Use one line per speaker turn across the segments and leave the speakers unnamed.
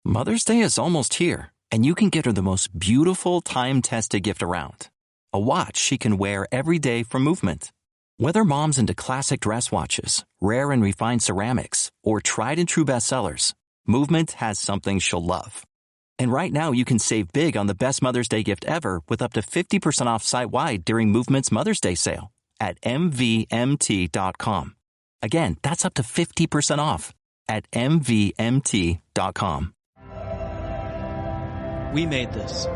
Mother's Day is almost here, and you can get her the most beautiful time-tested gift around. A watch she can wear every day from Movement. Whether mom's into classic dress watches, rare and refined ceramics, or tried and true bestsellers, Movement has something she'll love. And right now you can save big on the best Mother's Day gift ever with up to 50% off site-wide during Movement's Mother's Day sale at mvmt.com. Again, that's up to 50% off at mvmt.com.
We made this.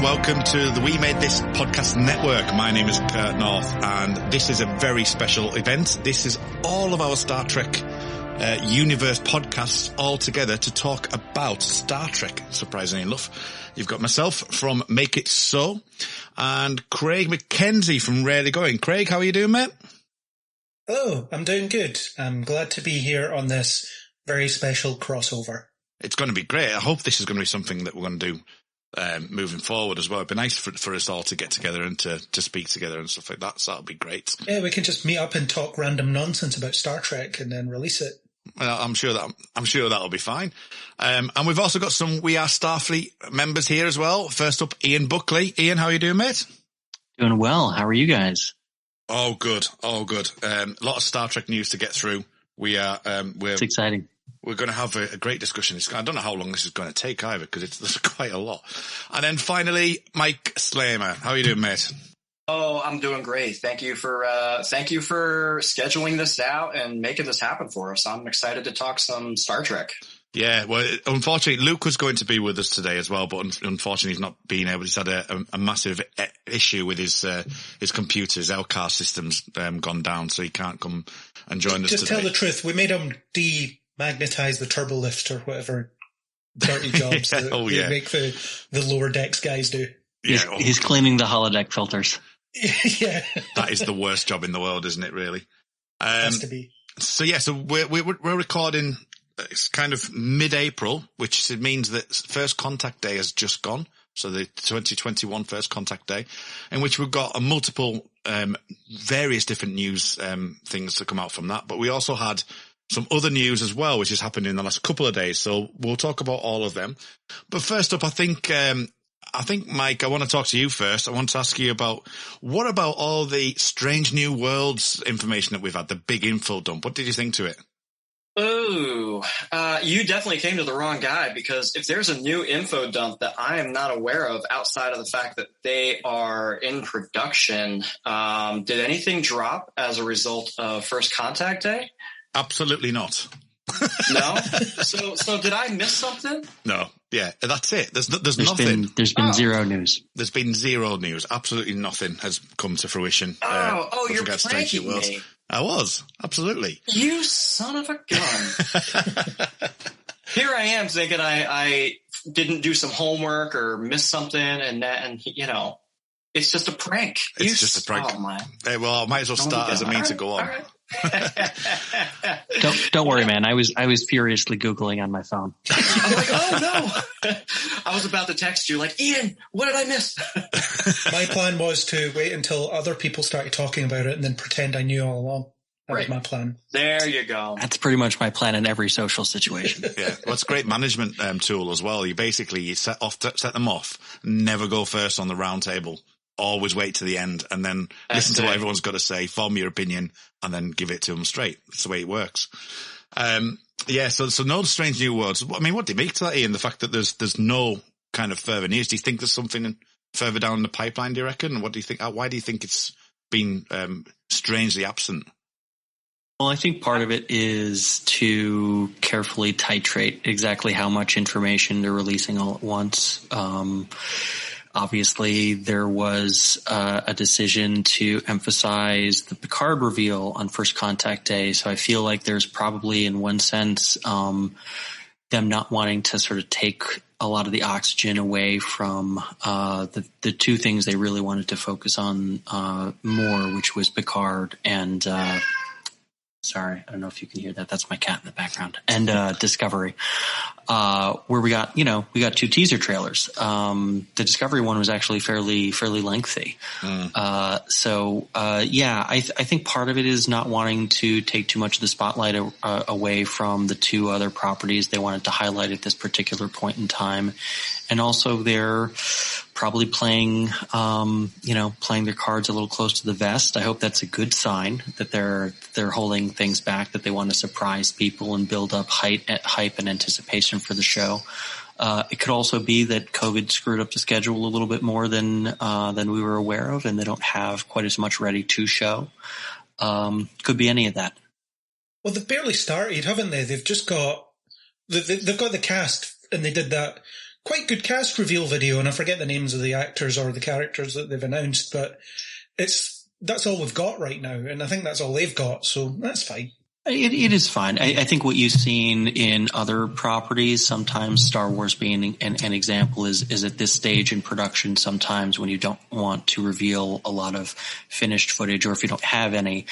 Welcome to the We Made This podcast network. My name is Kurt North, and this is a very special event. This is all of our Star Trek universe podcasts all together to talk about Star Trek, surprisingly enough. You've got myself from Make It So, and Craig McKenzie from Rarely Going. Craig, how are you doing, mate?
Hello, I'm doing good. I'm glad to be here on this very special crossover.
It's going to be great. I hope this is going to be something that we're going to do moving forward as well. It'd be nice for us all to get together and to speak together and stuff like that, so that'll be great.
Yeah, we can just meet up and talk random nonsense about Star Trek and then release it.
Well, I'm sure that'll be fine. And we've also got some We Are Starfleet members here as well. First up, Ian Buckley. Ian, how are you doing, mate?
Doing well. How are you guys?
Oh, good. A lot of Star Trek news to get through. It's
exciting.
We're going to have a great discussion. I don't know how long this is going to take either, because there's quite a lot. And then finally, Mike Slamer. How are you doing, mate?
Oh, I'm doing great. Thank you for scheduling this out and making this happen for us. I'm excited to talk some Star Trek.
Yeah, well, unfortunately, Luke was going to be with us today as well, but unfortunately he's not being able. He's had a massive issue with his computers. LCAR system's gone down, so he can't come and join us today.
Just tell the truth. We made him demagnetize the turbo lift or whatever dirty jobs that they make the lower decks guys do.
Yeah,
he's cleaning the holodeck filters.
Yeah,
that is the worst job in the world, isn't it? Really,
has to be.
So we're recording. It's kind of mid-April, which means that First Contact Day has just gone. So the 2021 First Contact Day, in which we've got multiple various different news things to come out from that. But we also had some other news as well, which has happened in the last couple of days. So we'll talk about all of them. But first up, I think, Mike, I want to talk to you first. I want to ask you what about all the Strange New Worlds information that we've had, the big info dump? What did you think to it?
Ooh, you definitely came to the wrong guy, because if there's a new info dump that I am not aware of outside of the fact that they are in production, did anything drop as a result of First Contact Day?
Absolutely not.
No? So did I miss something?
No. Yeah, that's it. There's nothing.
There's been zero news.
There's been zero news. Absolutely nothing has come to fruition.
You're pranking me.
I was. Absolutely.
You son of a gun. Here I am thinking I didn't do some homework or missed something, and it's just a prank.
It's just a prank.
Oh, my.
Hey, well, I might as well start as a mean to go on.
Right.
Don't worry, man. I was furiously Googling on my phone.
I'm like, oh no! I was about to text you like, Ian, what did I miss?
My plan was to wait until other people started talking about it and then pretend I knew all along. That was my plan.
There you go.
That's pretty much my plan in every social situation.
Yeah, well, it's a great management tool as well. You set them off. Never go first on the roundtable. Always wait to the end and then listen to what everyone's got to say, form your opinion, and then give it to them straight. That's the way it works. So no Strange New Worlds. I mean, what do you make to that, Ian? The fact that there's no kind of further news. Do you think there's something further down the pipeline, do you reckon? And what do you think? Why do you think it's been strangely absent?
Well, I think part of it is to carefully titrate exactly how much information they're releasing all at once. Obviously, there was a decision to emphasize the Picard reveal on First Contact Day. So I feel like there's probably, in one sense, them not wanting to sort of take a lot of the oxygen away from the two things they really wanted to focus on more, which was Picard and sorry, I don't know if you can hear that. That's my cat in the background. And Discovery, where we got two teaser trailers. The Discovery one was actually fairly lengthy. I think part of it is not wanting to take too much of the spotlight away from the two other properties they wanted to highlight at this particular point in time. And also they're probably playing their cards a little close to the vest. I hope that's a good sign that they're holding things back, that they want to surprise people and build up hype and anticipation for the show. It could also be that COVID screwed up the schedule a little bit more than we were aware of, and they don't have quite as much ready to show. Could be any of that.
Well, they've barely started, haven't they? They've just got they've got the cast, and they did that quite good cast reveal video, and I forget the names of the actors or the characters that they've announced, but that's all we've got right now, and I think that's all they've got, so that's fine.
It is fine. I think what you've seen in other properties, sometimes Star Wars being an example, is at this stage in production, sometimes when you don't want to reveal a lot of finished footage, or if you don't have any,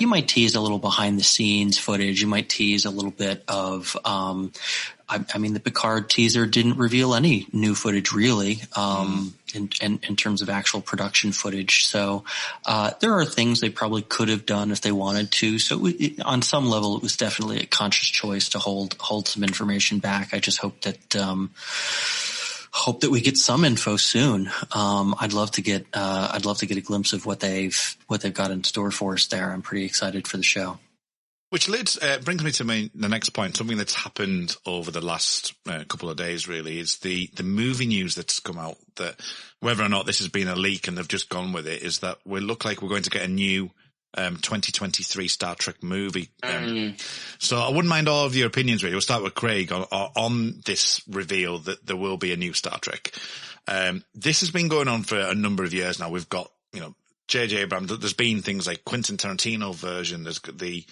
you might tease a little behind the scenes footage. You might tease a little bit of, the Picard teaser didn't reveal any new footage really, in terms of actual production footage. So, there are things they probably could have done if they wanted to. So on some level, it was definitely a conscious choice to hold some information back. I just hope that we get some info soon. I'd love to get a glimpse of what they've got in store for us there. I'm pretty excited for the show.
Which brings me to the next point. Something that's happened over the last couple of days, really, is the movie news that's come out, that whether or not this has been a leak and they've just gone with it, is that we look like we're going to get a new 2023 Star Trek movie. So I wouldn't mind all of your opinions, really. We'll start with Craig on this reveal that there will be a new Star Trek. This has been going on for a number of years now. We've got, J.J. Abrams. There's been things like Quentin Tarantino version. There's the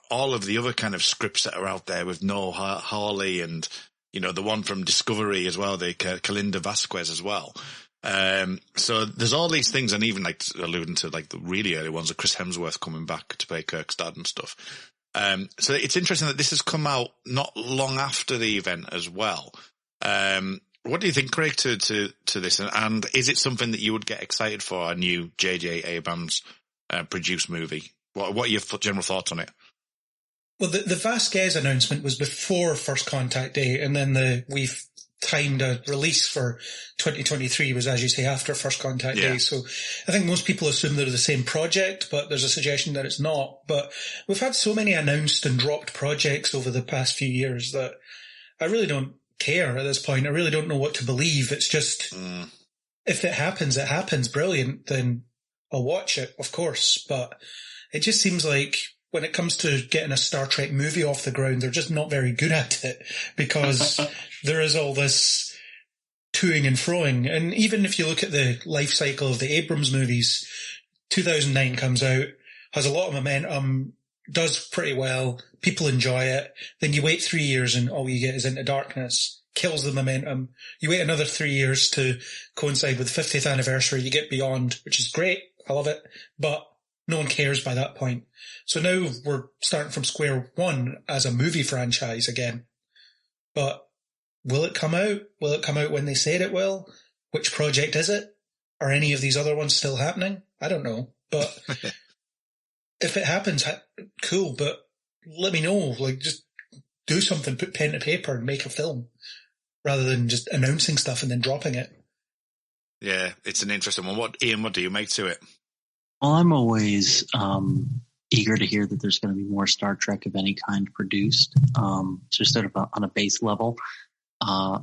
all of the other kind of scripts that are out there with Noah Hawley and, the one from Discovery as well, the Kalinda Vasquez as well. So there's all these things, and even like alluding to like the really early ones of Chris Hemsworth coming back to play Kirkstad and stuff. So it's interesting that this has come out not long after the event as well. What do you think, Craig, to this? And is it something that you would get excited for, a new J.J. Abrams produced movie? What are your general thoughts on it?
Well, the Vasquez announcement was before First Contact Day, and then we've timed a release for 2023 was, as you say, after First Contact Day. So I think most people assume they're the same project, but there's a suggestion that it's not. But we've had so many announced and dropped projects over the past few years that I really don't care at this point. I really don't know what to believe. It's just, if it happens, brilliant, then I'll watch it, of course. But it just seems like when it comes to getting a Star Trek movie off the ground, they're just not very good at it, because there is all this toing and froing. And even if you look at the life cycle of the Abrams movies, 2009 comes out, has a lot of momentum, does pretty well, people enjoy it. Then you wait 3 years and all you get is Into Darkness, kills the momentum. You wait another 3 years to coincide with the 50th anniversary, you get Beyond, which is great, I love it, but no one cares by that point. So now we're starting from square one as a movie franchise again. But will it come out? Will it come out when they said it will? Which project is it? Are any of these other ones still happening? I don't know. But if it happens, cool. But let me know. Like, just do something, put pen to paper and make a film, rather than just announcing stuff and then dropping it.
Yeah, it's an interesting one. Ian, what do you make to it?
Well, I'm always eager to hear that there's going to be more Star Trek of any kind produced, just sort of on a base level.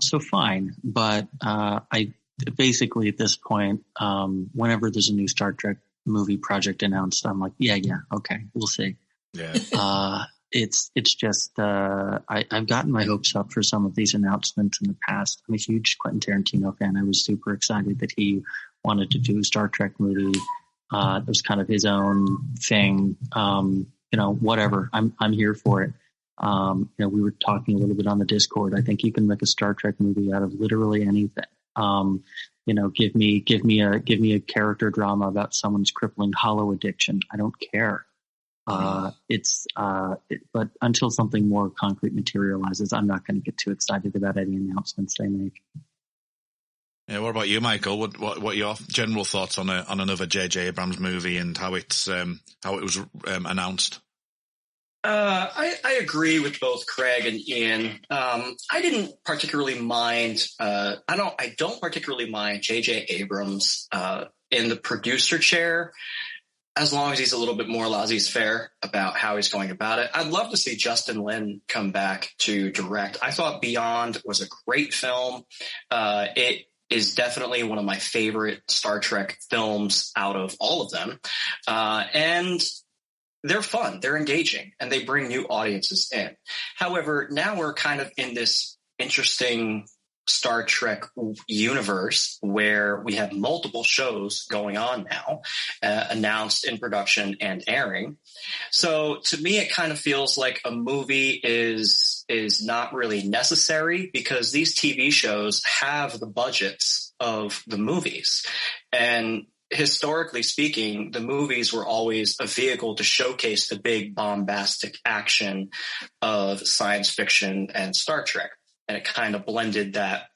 So fine. But I basically at this point, whenever there's a new Star Trek movie project announced, I'm like, yeah, okay, we'll see.
Yeah.
it's just, I've gotten my hopes up for some of these announcements in the past. I'm a huge Quentin Tarantino fan. I was super excited that he wanted to do a Star Trek movie. It was kind of his own thing. Whatever. I'm here for it. We were talking a little bit on the Discord. I think you can make a Star Trek movie out of literally anything. Give me a character drama about someone's crippling hollow addiction. I don't care. But until something more concrete materializes, I'm not going to get too excited about any announcements they make.
Yeah, what about you, Michael? What are your general thoughts on another J.J. Abrams movie and how it was announced?
I agree with both Craig and Ian. I didn't particularly mind. I don't particularly mind J.J. Abrams in the producer chair, as long as he's a little bit more laissez-faire about how he's going about it. I'd love to see Justin Lin come back to direct. I thought Beyond was a great film. It is definitely one of my favorite Star Trek films out of all of them. And they're fun, they're engaging, and they bring new audiences in. However, now we're kind of in this interesting Star Trek universe where we have multiple shows going on now, announced, in production, and airing. So to me, it kind of feels like a movie is not really necessary, because these TV shows have the budgets of the movies. And historically speaking, the movies were always a vehicle to showcase the big bombastic action of science fiction and Star Trek. And it kind of blended that.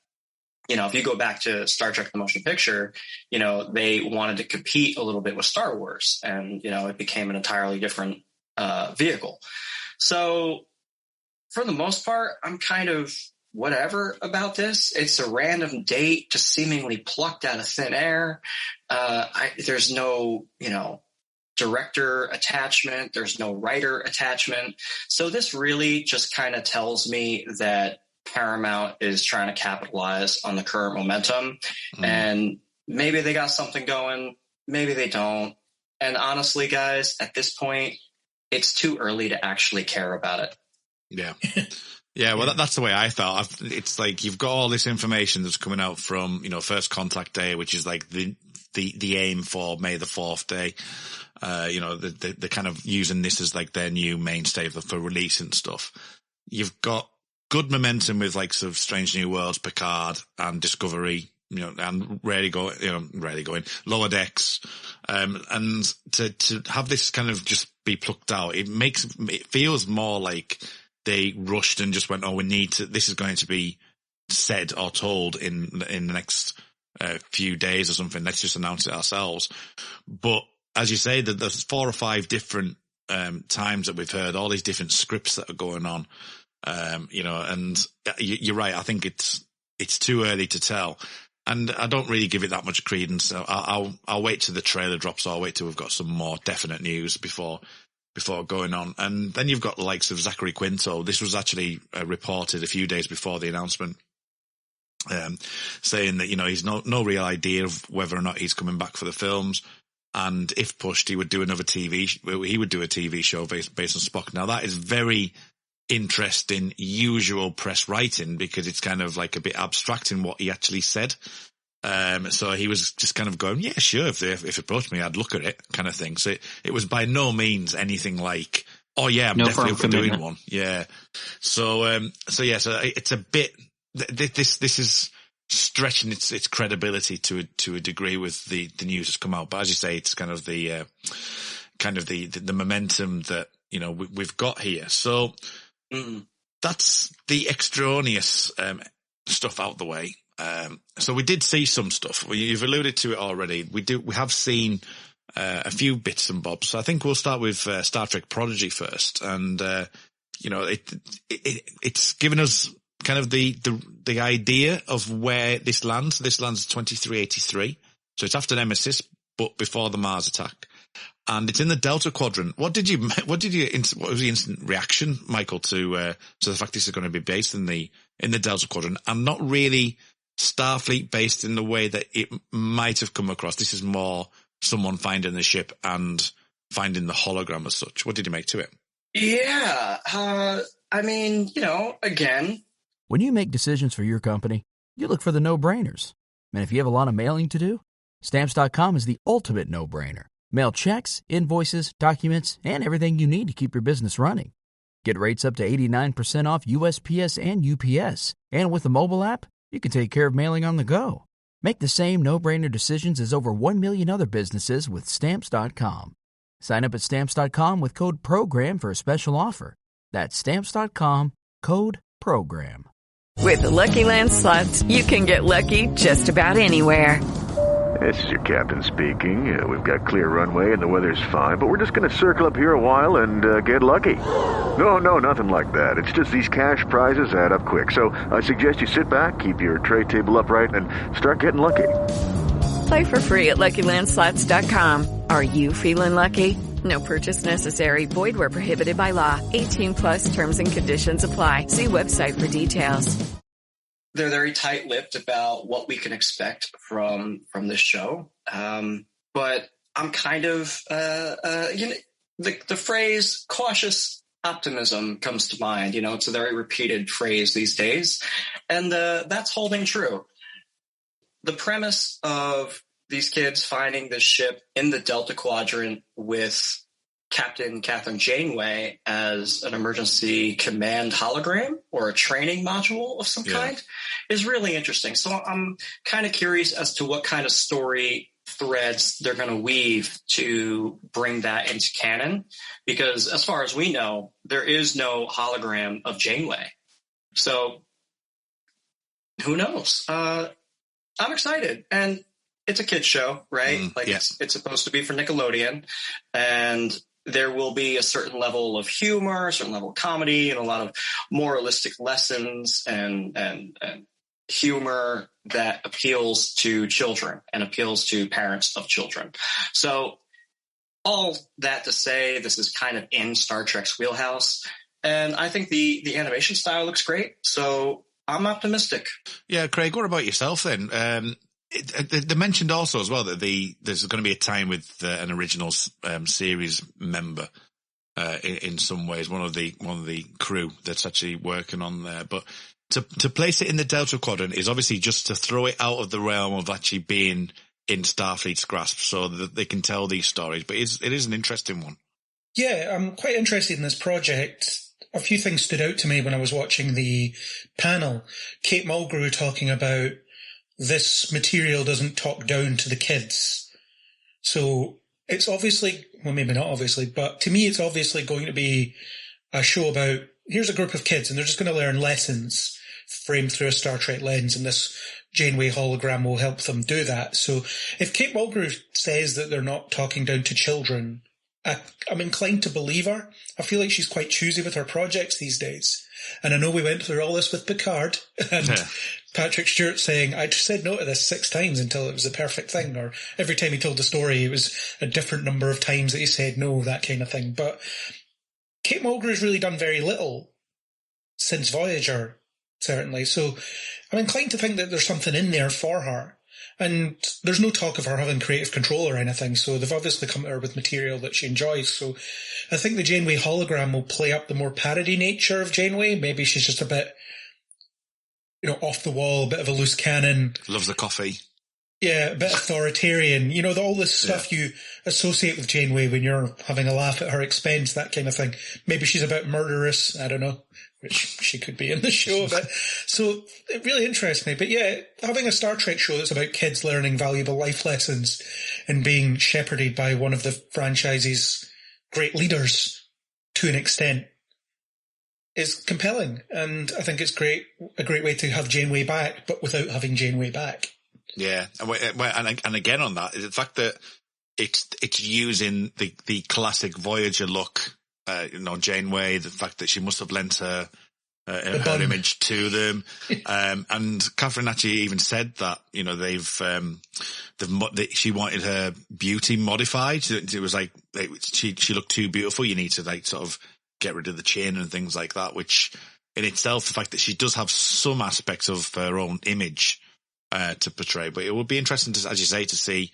If you go back to Star Trek the Motion Picture, they wanted to compete a little bit with Star Wars, and, it became an entirely different vehicle. So for the most part, I'm kind of whatever about this. It's a random date just seemingly plucked out of thin air. There's no, director attachment. There's no writer attachment. So this really just kind of tells me that Paramount is trying to capitalize on the current momentum, and maybe they got something going, maybe they don't. And honestly, guys, at this point, it's too early to actually care about it.
Yeah. Yeah, well, that's the way I felt. It's like you've got all this information that's coming out from, First Contact Day, which is like the aim for May the 4th day. They're kind of using this as like their new mainstay for release and stuff. You've got good momentum with like sort of Strange New Worlds, Picard, and Discovery, and rarely going Lower Decks, and to have this kind of just be plucked out, it feels more like they rushed and just went, oh, this is going to be said or told in the next few days or something. Let's just announce it ourselves. But as you say, that there's 4 or 5 different times that we've heard all these different scripts that are going on. And you're right. I think it's too early to tell, and I don't really give it that much credence. So I'll wait till the trailer drops, or I'll wait till we've got some more definite news before going on. And then you've got the likes of Zachary Quinto. This was actually reported a few days before the announcement, saying that he's no real idea of whether or not he's coming back for the films. And if pushed, he would do another he would do a TV show based on Spock. Now that is very interesting, usual press writing, because it's kind of like a bit abstract in what he actually said. So he was just kind of going, yeah, sure, if it approached me, I'd look at it, kind of thing. So it was by no means anything like, oh yeah, I'm definitely up for doing one. Yeah. So it's a bit, this is stretching its credibility to a degree with the news that's come out. But as you say, it's kind of the momentum that, we've got here. So, that's the extraneous stuff out the way. So we did see some stuff. You've alluded to it already. We have seen a few bits and bobs. So I think we'll start with Star Trek Prodigy first, and it's given us kind of the idea of where this lands. This lands 2383, so it's after Nemesis, but before the Mars attack. And it's in the Delta Quadrant. What was the instant reaction, Michael, to the fact this is going to be based in the Delta Quadrant, and not really Starfleet based in the way that it might have come across? This is more someone finding the ship and finding the hologram as such. What did you make to it?
Yeah. I mean, again.
When you make decisions for your company, you look for the no-brainers. And if you have a lot of mailing to do, Stamps.com is the ultimate no-brainer. Mail checks, invoices, documents, and everything you need to keep your business running. Get rates up to 89% off USPS and UPS. And with the mobile app, you can take care of mailing on the go. Make the same no-brainer decisions as over 1 million other businesses with Stamps.com. Sign up at Stamps.com with code PROGRAM for a special offer. That's Stamps.com, code PROGRAM.
With the Lucky Land Slots, you can get lucky just about anywhere.
This is your captain speaking. We've got clear runway and the weather's fine, but we're just going to circle up here a while and get lucky. No, nothing like that. It's just these cash prizes add up quick. So I suggest you sit back, keep your tray table upright, and start getting lucky.
Play for free at LuckyLandSlots.com. Are you feeling lucky? No purchase necessary. Void where prohibited by law. 18+ terms and conditions apply. See website for details.
They're very tight-lipped about what we can expect from this show. But I'm kind of, the phrase cautious optimism comes to mind. It's a very repeated phrase these days. And that's holding true. The premise of these kids finding this ship in the Delta Quadrant with Captain Catherine Janeway as an emergency command hologram or a training module of some kind is really interesting. So I'm kind of curious as to what kind of story threads they're going to weave to bring that into canon, because as far as we know, there is no hologram of Janeway. So who knows? I'm excited. And it's a kid's show, right?
Yes.
It's supposed to be for Nickelodeon, and there will be a certain level of humor, a certain level of comedy, and a lot of moralistic lessons and humor that appeals to children and appeals to parents of children. So all that to say, this is kind of in Star Trek's wheelhouse, and I think the animation style looks great. So I'm optimistic.
Yeah, Craig, what about yourself then? They mentioned also as well that there's going to be a time with an original series member in some ways, one of the crew that's actually working on there. But to place it in the Delta Quadrant is obviously just to throw it out of the realm of actually being in Starfleet's grasp, so that they can tell these stories. But it is an interesting one. Yeah,
I'm quite interested in this project. A few things stood out to me when I was watching the panel. Kate Mulgrew talking about this material doesn't talk down to the kids. So it's obviously, well, maybe not obviously, but to me it's obviously going to be a show about, here's a group of kids and they're just going to learn lessons framed through a Star Trek lens, and this Janeway hologram will help them do that. So if Kate Mulgrew says that they're not talking down to children, I'm inclined to believe her. I feel like she's quite choosy with her projects these days. And I know we went through all this with Picard and Patrick Stewart saying, I just said no to this 6 times until it was the perfect thing. Or every time he told the story, it was a different number of times that he said no, that kind of thing. But Kate Mulgrew's really done very little since Voyager, certainly. So I'm inclined to think that there's something in there for her. And there's no talk of her having creative control or anything, so they've obviously come to her with material that she enjoys. So I think the Janeway hologram will play up the more parody nature of Janeway. Maybe she's just a bit, off the wall, a bit of a loose cannon.
Loves the coffee.
Yeah, a bit authoritarian. All this stuff you associate with Janeway when you're having a laugh at her expense, that kind of thing. Maybe she's a bit murderous, I don't know, which she could be in the show a bit. So it really interests me. But yeah, having a Star Trek show that's about kids learning valuable life lessons and being shepherded by one of the franchise's great leaders to an extent is compelling. And I think it's a great way to have Janeway back, but without having Janeway back.
Yeah, and again on that, the fact that it's using the classic Voyager look, Janeway, the fact that she must have lent her image to them, and Catherine actually even said that she wanted her beauty modified. It was like she looked too beautiful. You need to sort of get rid of the chin and things like that. Which in itself, the fact that she does have some aspects of her own image to portray, but it would be interesting to, as you say, to see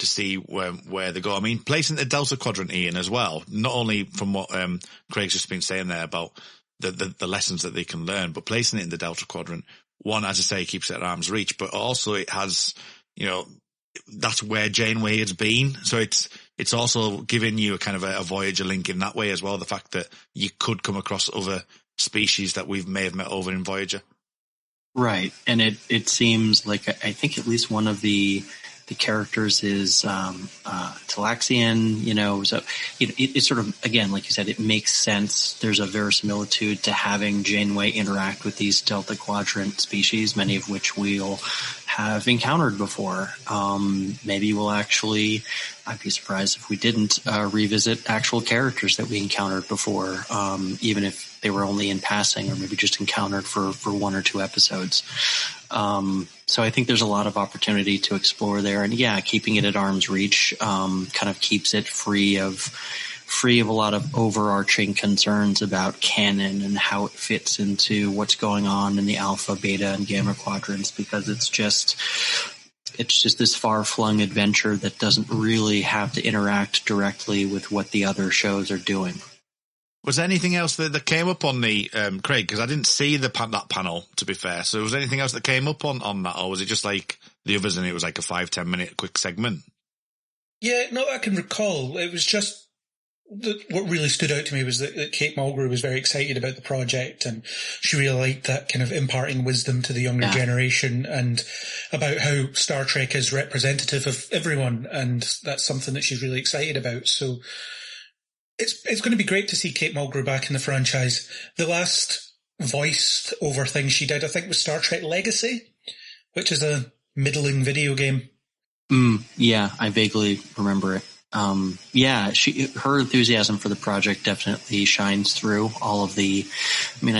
to see where they go. I mean, placing the Delta Quadrant, Ian, as well, not only from what Craig's just been saying there about the lessons that they can learn, but placing it in the Delta Quadrant, one, as I say, keeps it at arm's reach, but also it has, that's where Janeway has been. So it's also giving you a kind of a Voyager link in that way as well, the fact that you could come across other species that we may have met over in Voyager. Right. And it seems like, I think at least one of the characters is Talaxian, so it sort of, again, like you said, it makes sense. There's a verisimilitude to having Janeway interact with these Delta Quadrant species, many of which we'll have encountered before. Maybe we'll actually, I'd be surprised if we didn't revisit actual characters that we encountered before, even if they were only in passing or maybe just encountered for one or two episodes. So I think there's a lot of opportunity to explore there. And yeah, keeping it at arm's reach kind of keeps it free of a lot of overarching concerns about canon and how it fits into what's going on in the alpha, beta, and gamma quadrants, because it's just this far-flung adventure that doesn't really have to interact directly with what the other shows are doing. Was there anything else that came up on the Craig? Because I didn't see that panel, to be fair. So was there anything else that came up on that, or was it just like the others and it was like a 5-10 minute quick segment? Yeah, no, I can recall. It was just what really stood out to me was that Kate Mulgrew was very excited about the project, and she really liked that kind of imparting wisdom to the younger generation and about how Star Trek is representative of everyone, and that's something that she's really excited about. So it's going to be great to see Kate Mulgrew back in the franchise. The last voice over thing she did, I think, was Star Trek Legacy, which is a middling video game. Yeah, I vaguely remember it. Her enthusiasm for the project definitely shines through all of I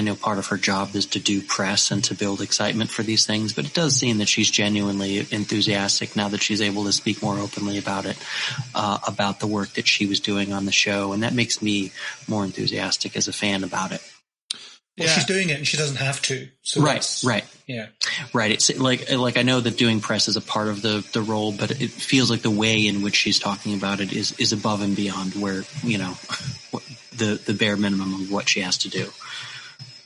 know part of her job is to do press and to build excitement for these things, but it does seem that she's genuinely enthusiastic now that she's able to speak more openly about it, about the work that she was doing on the show. And that makes me more enthusiastic as a fan about it. Well, she's doing it and she doesn't have to. So right. Yeah. Right. It's like I know that doing press is a part of the role, but it feels like the way in which she's talking about it is above and beyond where, the bare minimum of what she has to do.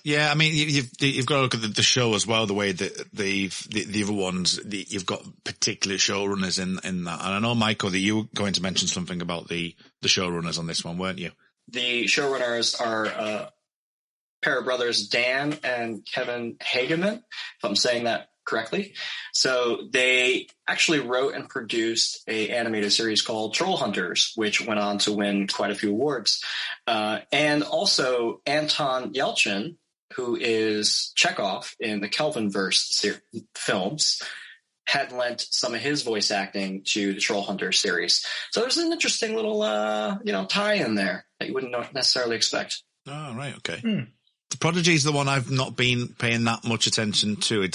Yeah, I mean, you've got to look at the show as well, the way that the other ones, you've got particular showrunners in that. And I know, Michael, that you were going to mention something about the showrunners on this one, weren't you? The showrunners are pair of brothers, Dan and Kevin Hageman, if I'm saying that correctly. So they actually wrote and produced a animated series called Troll Hunters, which went on to win quite a few awards. And also Anton Yelchin, who is Chekhov in the Kelvinverse films, had lent some of his voice acting to the Troll Hunters series. So there's an interesting little, tie-in there that you wouldn't necessarily expect. Oh, right. Okay. The Prodigy is the one I've not been paying that much attention to.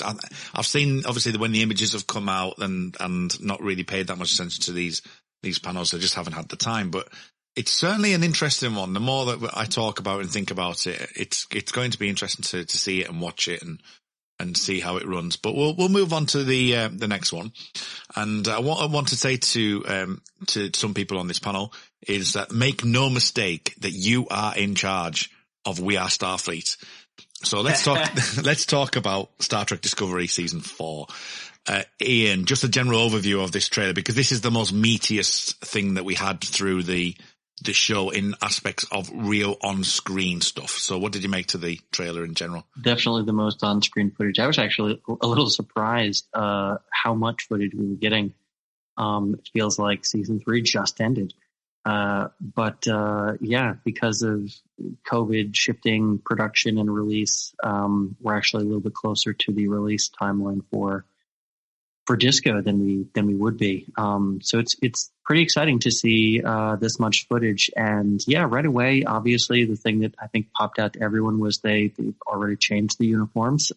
I've seen, obviously, when the images have come out and not really paid that much attention to these panels. I just haven't had the time. But it's certainly an interesting one. The more that I talk about and think about it, it's going to be interesting to see it and watch it and see how it runs. But we'll move on to the next one. And what I want to say to some people on this panel is that make no mistake that you are in charge of We Are Starfleet. So let's talk about Star Trek Discovery Season 4. Ian, just a general overview of this trailer, because this is the most meatiest thing that we had through the show in aspects of real on-screen stuff. So what did you make to the trailer in general? Definitely the most on-screen footage. I was actually a little surprised how much footage we were getting. It feels like Season 3 just ended. But because of COVID shifting production and release, we're actually a little bit closer to the release timeline for Disco than we would be. So it's pretty exciting to see this much footage. And yeah, right away, obviously the thing that I think popped out to everyone was they've already changed the uniforms.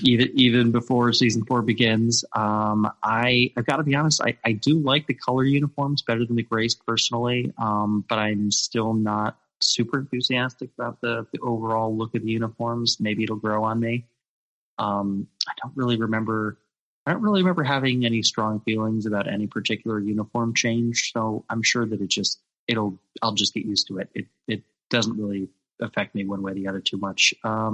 Even before Season 4 begins. I've got to be honest, I do like the color uniforms better than the grays personally. But I'm still not super enthusiastic about the overall look of the uniforms. Maybe it'll grow on me. I don't really remember
I don't really remember having any strong feelings about any particular uniform change. So I'm sure that I'll just get used to it. It doesn't really affect me one way or the other too much.
I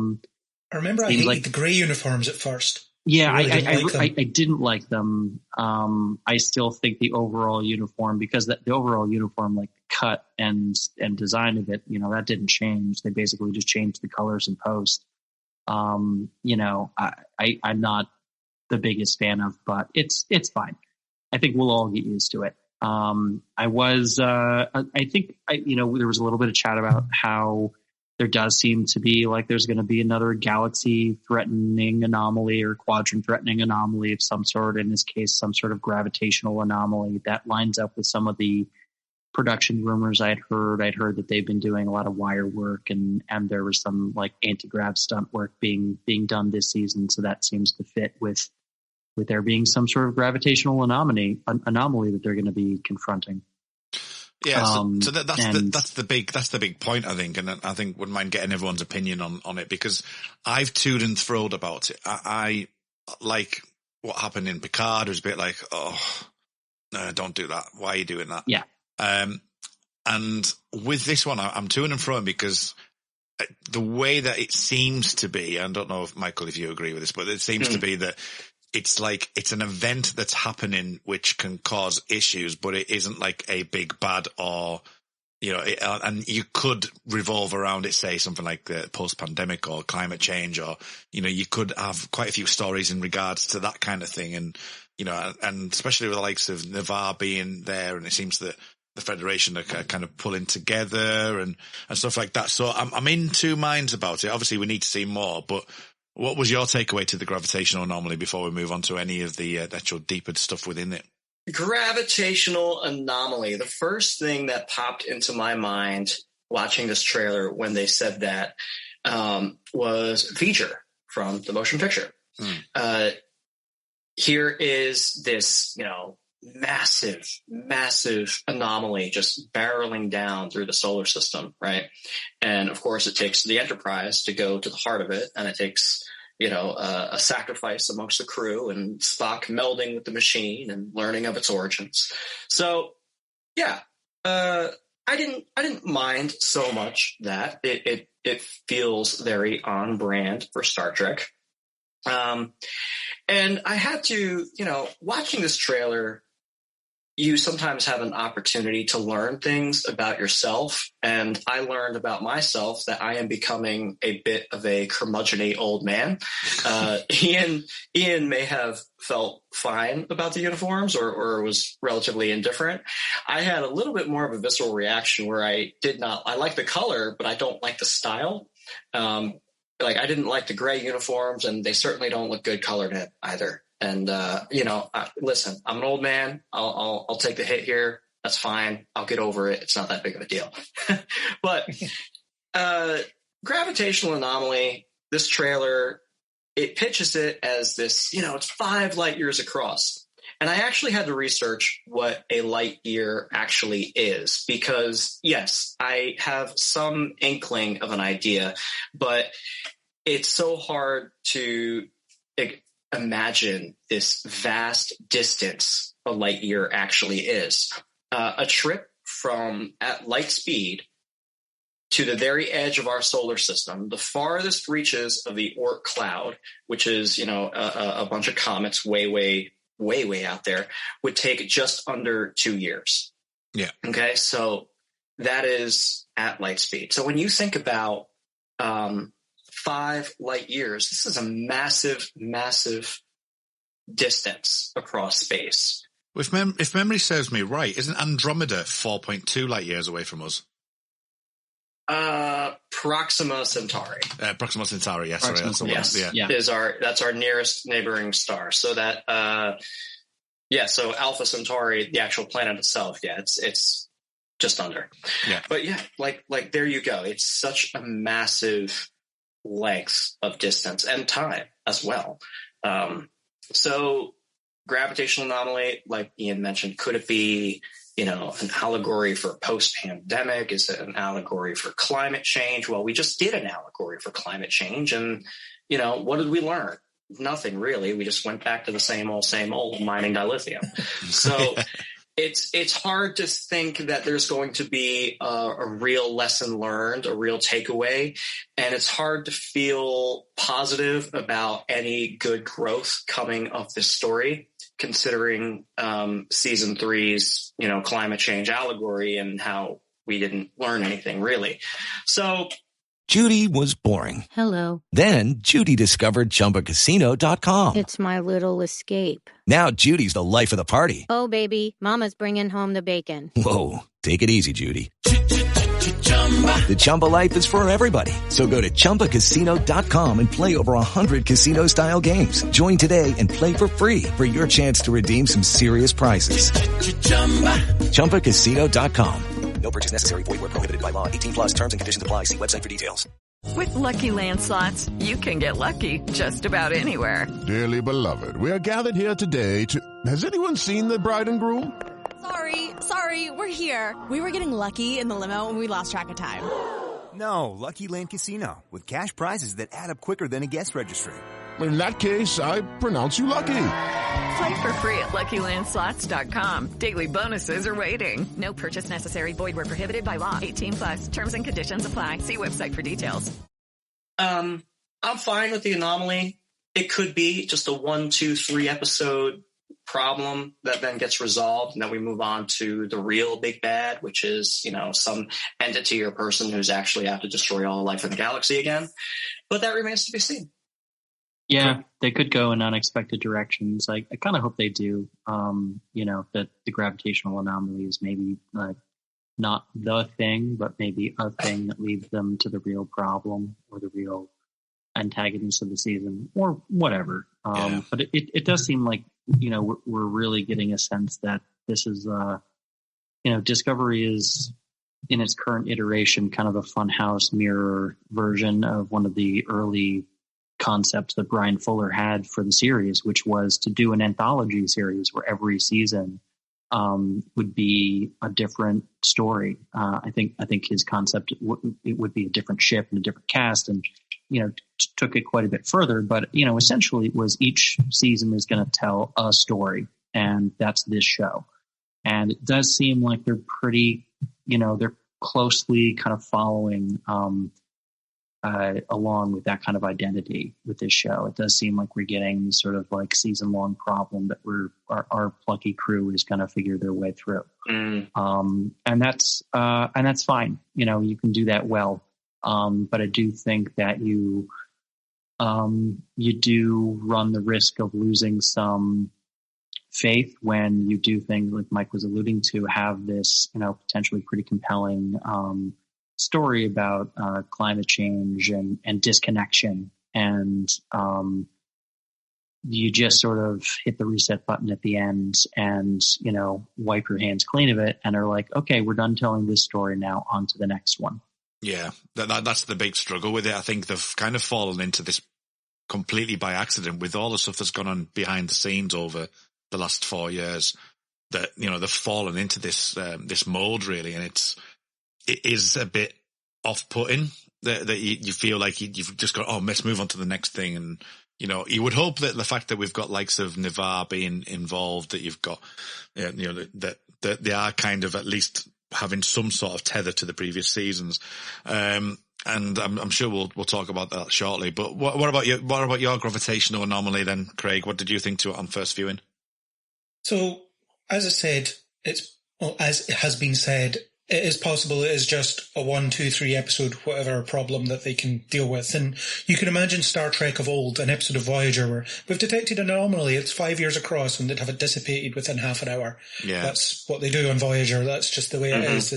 remember I hated the grey uniforms at first.
Yeah, I didn't like them. I still think the overall uniform, because the overall uniform, like cut and design of it, that didn't change. They basically just changed the colors in post. I'm not the biggest fan of, but it's fine. I think we'll all get used to it. I think there was a little bit of chat about how there does seem to be like there's going to be another galaxy threatening anomaly or quadrant threatening anomaly of some sort. In this case, some sort of gravitational anomaly that lines up with some of the production rumors I'd heard. I'd heard that they've been doing a lot of wire work and there was some like anti-grav stunt work being done this season. So that seems to fit with there being some sort of gravitational anomaly that they're going to be confronting.
Yeah, so that's the big point, I think, and I think wouldn't mind getting everyone's opinion on it, because I've toed and froed about it. I like what happened in Picard. It was a bit like, oh, no, don't do that. Why are you doing that?
Yeah.
And with this one, I'm toing and froing because the way that it seems to be, I don't know if Michael, if you agree with this, but it seems to be that it's like it's an event that's happening which can cause issues, but it isn't like a big bad or, and you could revolve around it, say something like the post-pandemic or climate change, or, you could have quite a few stories in regards to that kind of thing. And, and especially with the likes of Navarre being there, and it seems that the Federation are kind of pulling together and stuff like that. So I'm in two minds about it. Obviously we need to see more, but what was your takeaway to the gravitational anomaly before we move on to any of the actual deeper stuff within it?
Gravitational anomaly. The first thing that popped into my mind watching this trailer when they said that was V'ger from the motion picture. Here is this, massive anomaly just barreling down through the solar system, right? And of course it takes the Enterprise to go to the heart of it, and it takes a sacrifice amongst the crew and Spock melding with the machine and learning of its origins. So yeah, I didn't mind so much that it feels very on brand for Star Trek. And I had to, watching this trailer, you sometimes have an opportunity to learn things about yourself. And I learned about myself that I am becoming a bit of a curmudgeon-y old man. Ian may have felt fine about the uniforms or was relatively indifferent. I had a little bit more of a visceral reaction where I like the color, but I don't like the style. I didn't like the gray uniforms, and they certainly don't look good colored either. And, listen, I'm an old man. I'll take the hit here. That's fine. I'll get over it. It's not that big of a deal. But, gravitational anomaly, this trailer, it pitches it as this, it's 5 light years across. And I actually had to research what a light year actually is, because yes, I have some inkling of an idea, but it's so hard to imagine this vast distance a light year actually is. A trip from at light speed to the very edge of our solar system, the farthest reaches of the Oort cloud, which is, a bunch of comets way out there, would take just under 2 years.
Yeah.
Okay. So that is at light speed. So when you think about, 5 light years, this is a massive distance across space.
If memory serves me right, isn't Andromeda 4.2 light years away from us?
Proxima Centauri.
Proxima Centauri, yes. Sorry, that's the one.
Yeah. That's our nearest neighboring star. So that, so Alpha Centauri, the actual planet itself, it's just under.
Yeah.
But yeah, like there you go. It's such a massive length of distance and time as well. So gravitational anomaly, like Ian mentioned, could it be, an allegory for post-pandemic? Is it an allegory for climate change? Well, we just did an allegory for climate change, and, what did we learn? nothing really. We just went back to the same old mining dilithium. So it's hard to think that there's going to be a real lesson learned, a real takeaway. And it's hard to feel positive about any good growth coming of this story, considering season 3's, climate change allegory and how we didn't learn anything really. So
Judy was boring.
Hello.
Then Judy discovered ChumbaCasino.com.
It's my little escape.
Now Judy's the life of the party.
Oh, baby, mama's bringing home the bacon.
Whoa, take it easy, Judy. The Chumba life is for everybody. So go to ChumbaCasino.com and play over 100 casino-style games. Join today and play for free for your chance to redeem some serious prizes. ChumbaCasino.com.
No purchase necessary. Void where prohibited by law. 18 plus terms and conditions apply. See website for details.
With Lucky Land Slots, you can get lucky just about anywhere.
Dearly beloved, we are gathered here today to... Has anyone seen the bride and groom?
Sorry, we're here. We were getting lucky in the limo and we lost track of time.
No, Lucky Land Casino, with cash prizes that add up quicker than a guest registry.
In that case, I pronounce you lucky.
Play for free at LuckyLandSlots.com. Daily bonuses are waiting. No purchase necessary. Void where prohibited by law. 18 plus. Terms and conditions apply. See website for details.
I'm fine with the anomaly. It could be just a 1, 2, 3 episode problem that then gets resolved, and then we move on to the real big bad, which is, some entity or person who's actually out to destroy all life in the galaxy again. But that remains to be seen.
Yeah, they could go in unexpected directions. I kind of hope they do. That the gravitational anomaly is maybe not the thing, but maybe a thing that leads them to the real problem or the real antagonist of the season or whatever. But it does seem like, we're really getting a sense that this is, Discovery is in its current iteration kind of a funhouse mirror version of one of the early concepts that Brian Fuller had for the series, which was to do an anthology series where every season would be a different story. I think his concept it would be a different ship and a different cast, and took it quite a bit further. But essentially, it was each season is going to tell a story, and that's this show. And it does seem like they're pretty, they're closely kind of following along with that kind of identity with this show. It does seem like we're getting sort of like season-long problem that our plucky crew is going to figure their way through. And that's fine. You can do that well. But I do think that you do run the risk of losing some faith when you do things like Mike was alluding to, have this, potentially pretty compelling, story about climate change and disconnection, and you just sort of hit the reset button at the end and wipe your hands clean of it and are like, okay, we're done telling this story, now on to the next one.
Yeah, that's the big struggle with it. I think they've kind of fallen into this completely by accident with all the stuff that's gone on behind the scenes over the last 4 years, that they've fallen into this mold really, and it is a bit off-putting that you feel like you've just got, let's move on to the next thing. And, you would hope that the fact that we've got likes of Navarre being involved, that you've got, that they are kind of at least having some sort of tether to the previous seasons. And I'm sure we'll talk about that shortly. But what about your gravitational anomaly then, Craig? What did you think to it on first viewing?
So, as I said, as it has been said, it is possible it is just a 1, 2, 3 episode, whatever problem that they can deal with. And you can imagine Star Trek of old, an episode of Voyager where we've detected an anomaly, it's 5 years across, and they'd have it dissipated within half an hour. Yeah. That's what they do on Voyager. That's just the way it is.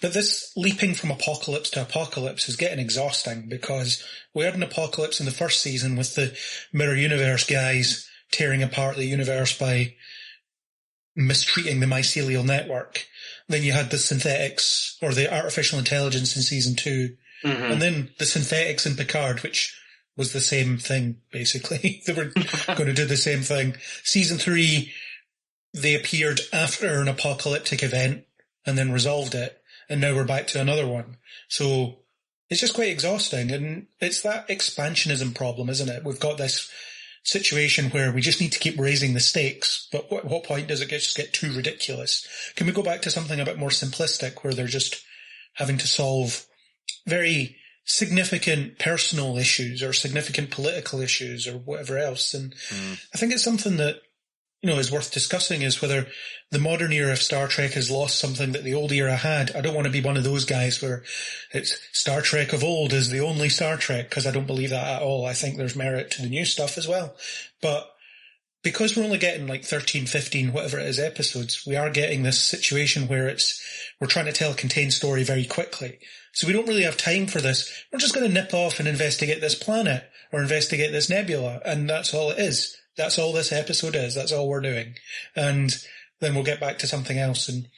But this leaping from apocalypse to apocalypse is getting exhausting, because we had an apocalypse in the first season with the Mirror Universe guys tearing apart the universe by mistreating the mycelial network. Then you had the synthetics, or the artificial intelligence in season 2. And then the synthetics in Picard, which was the same thing, basically. They were going to do the same thing. Season 3, they appeared after an apocalyptic event and then resolved it. And now we're back to another one. So it's just quite exhausting. And it's that expansionism problem, isn't it? We've got this situation where we just need to keep raising the stakes, but at what point does it just get too ridiculous? Can we go back to something a bit more simplistic where they're just having to solve very significant personal issues or significant political issues or whatever else? And I think it's something that, is worth discussing, is whether the modern era of Star Trek has lost something that the old era had. I don't want to be one of those guys where it's Star Trek of old is the only Star Trek, because I don't believe that at all. I think there's merit to the new stuff as well. But because we're only getting like 13, 15, whatever it is, episodes, we are getting this situation where we're trying to tell a contained story very quickly. So we don't really have time for this. We're just going to nip off and investigate this planet or investigate this nebula, and that's all it is. That's all this episode is. That's all we're doing. And then we'll get back to something else. And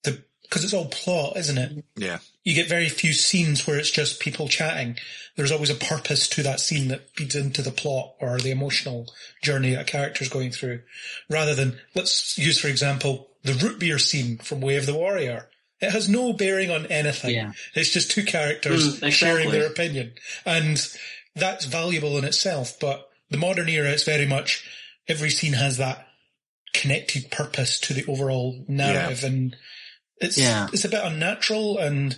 because it's all plot, isn't it?
Yeah.
You get very few scenes where it's just people chatting. There's always a purpose to that scene that feeds into the plot or the emotional journey that a character's going through. Rather than, let's use, for example, the root beer scene from Way of the Warrior. It has no bearing on anything. Yeah. It's just two characters sharing their opinion. And that's valuable in itself. But the modern era, it's very much, every scene has that connected purpose to the overall narrative. Yeah. And it's a bit unnatural. And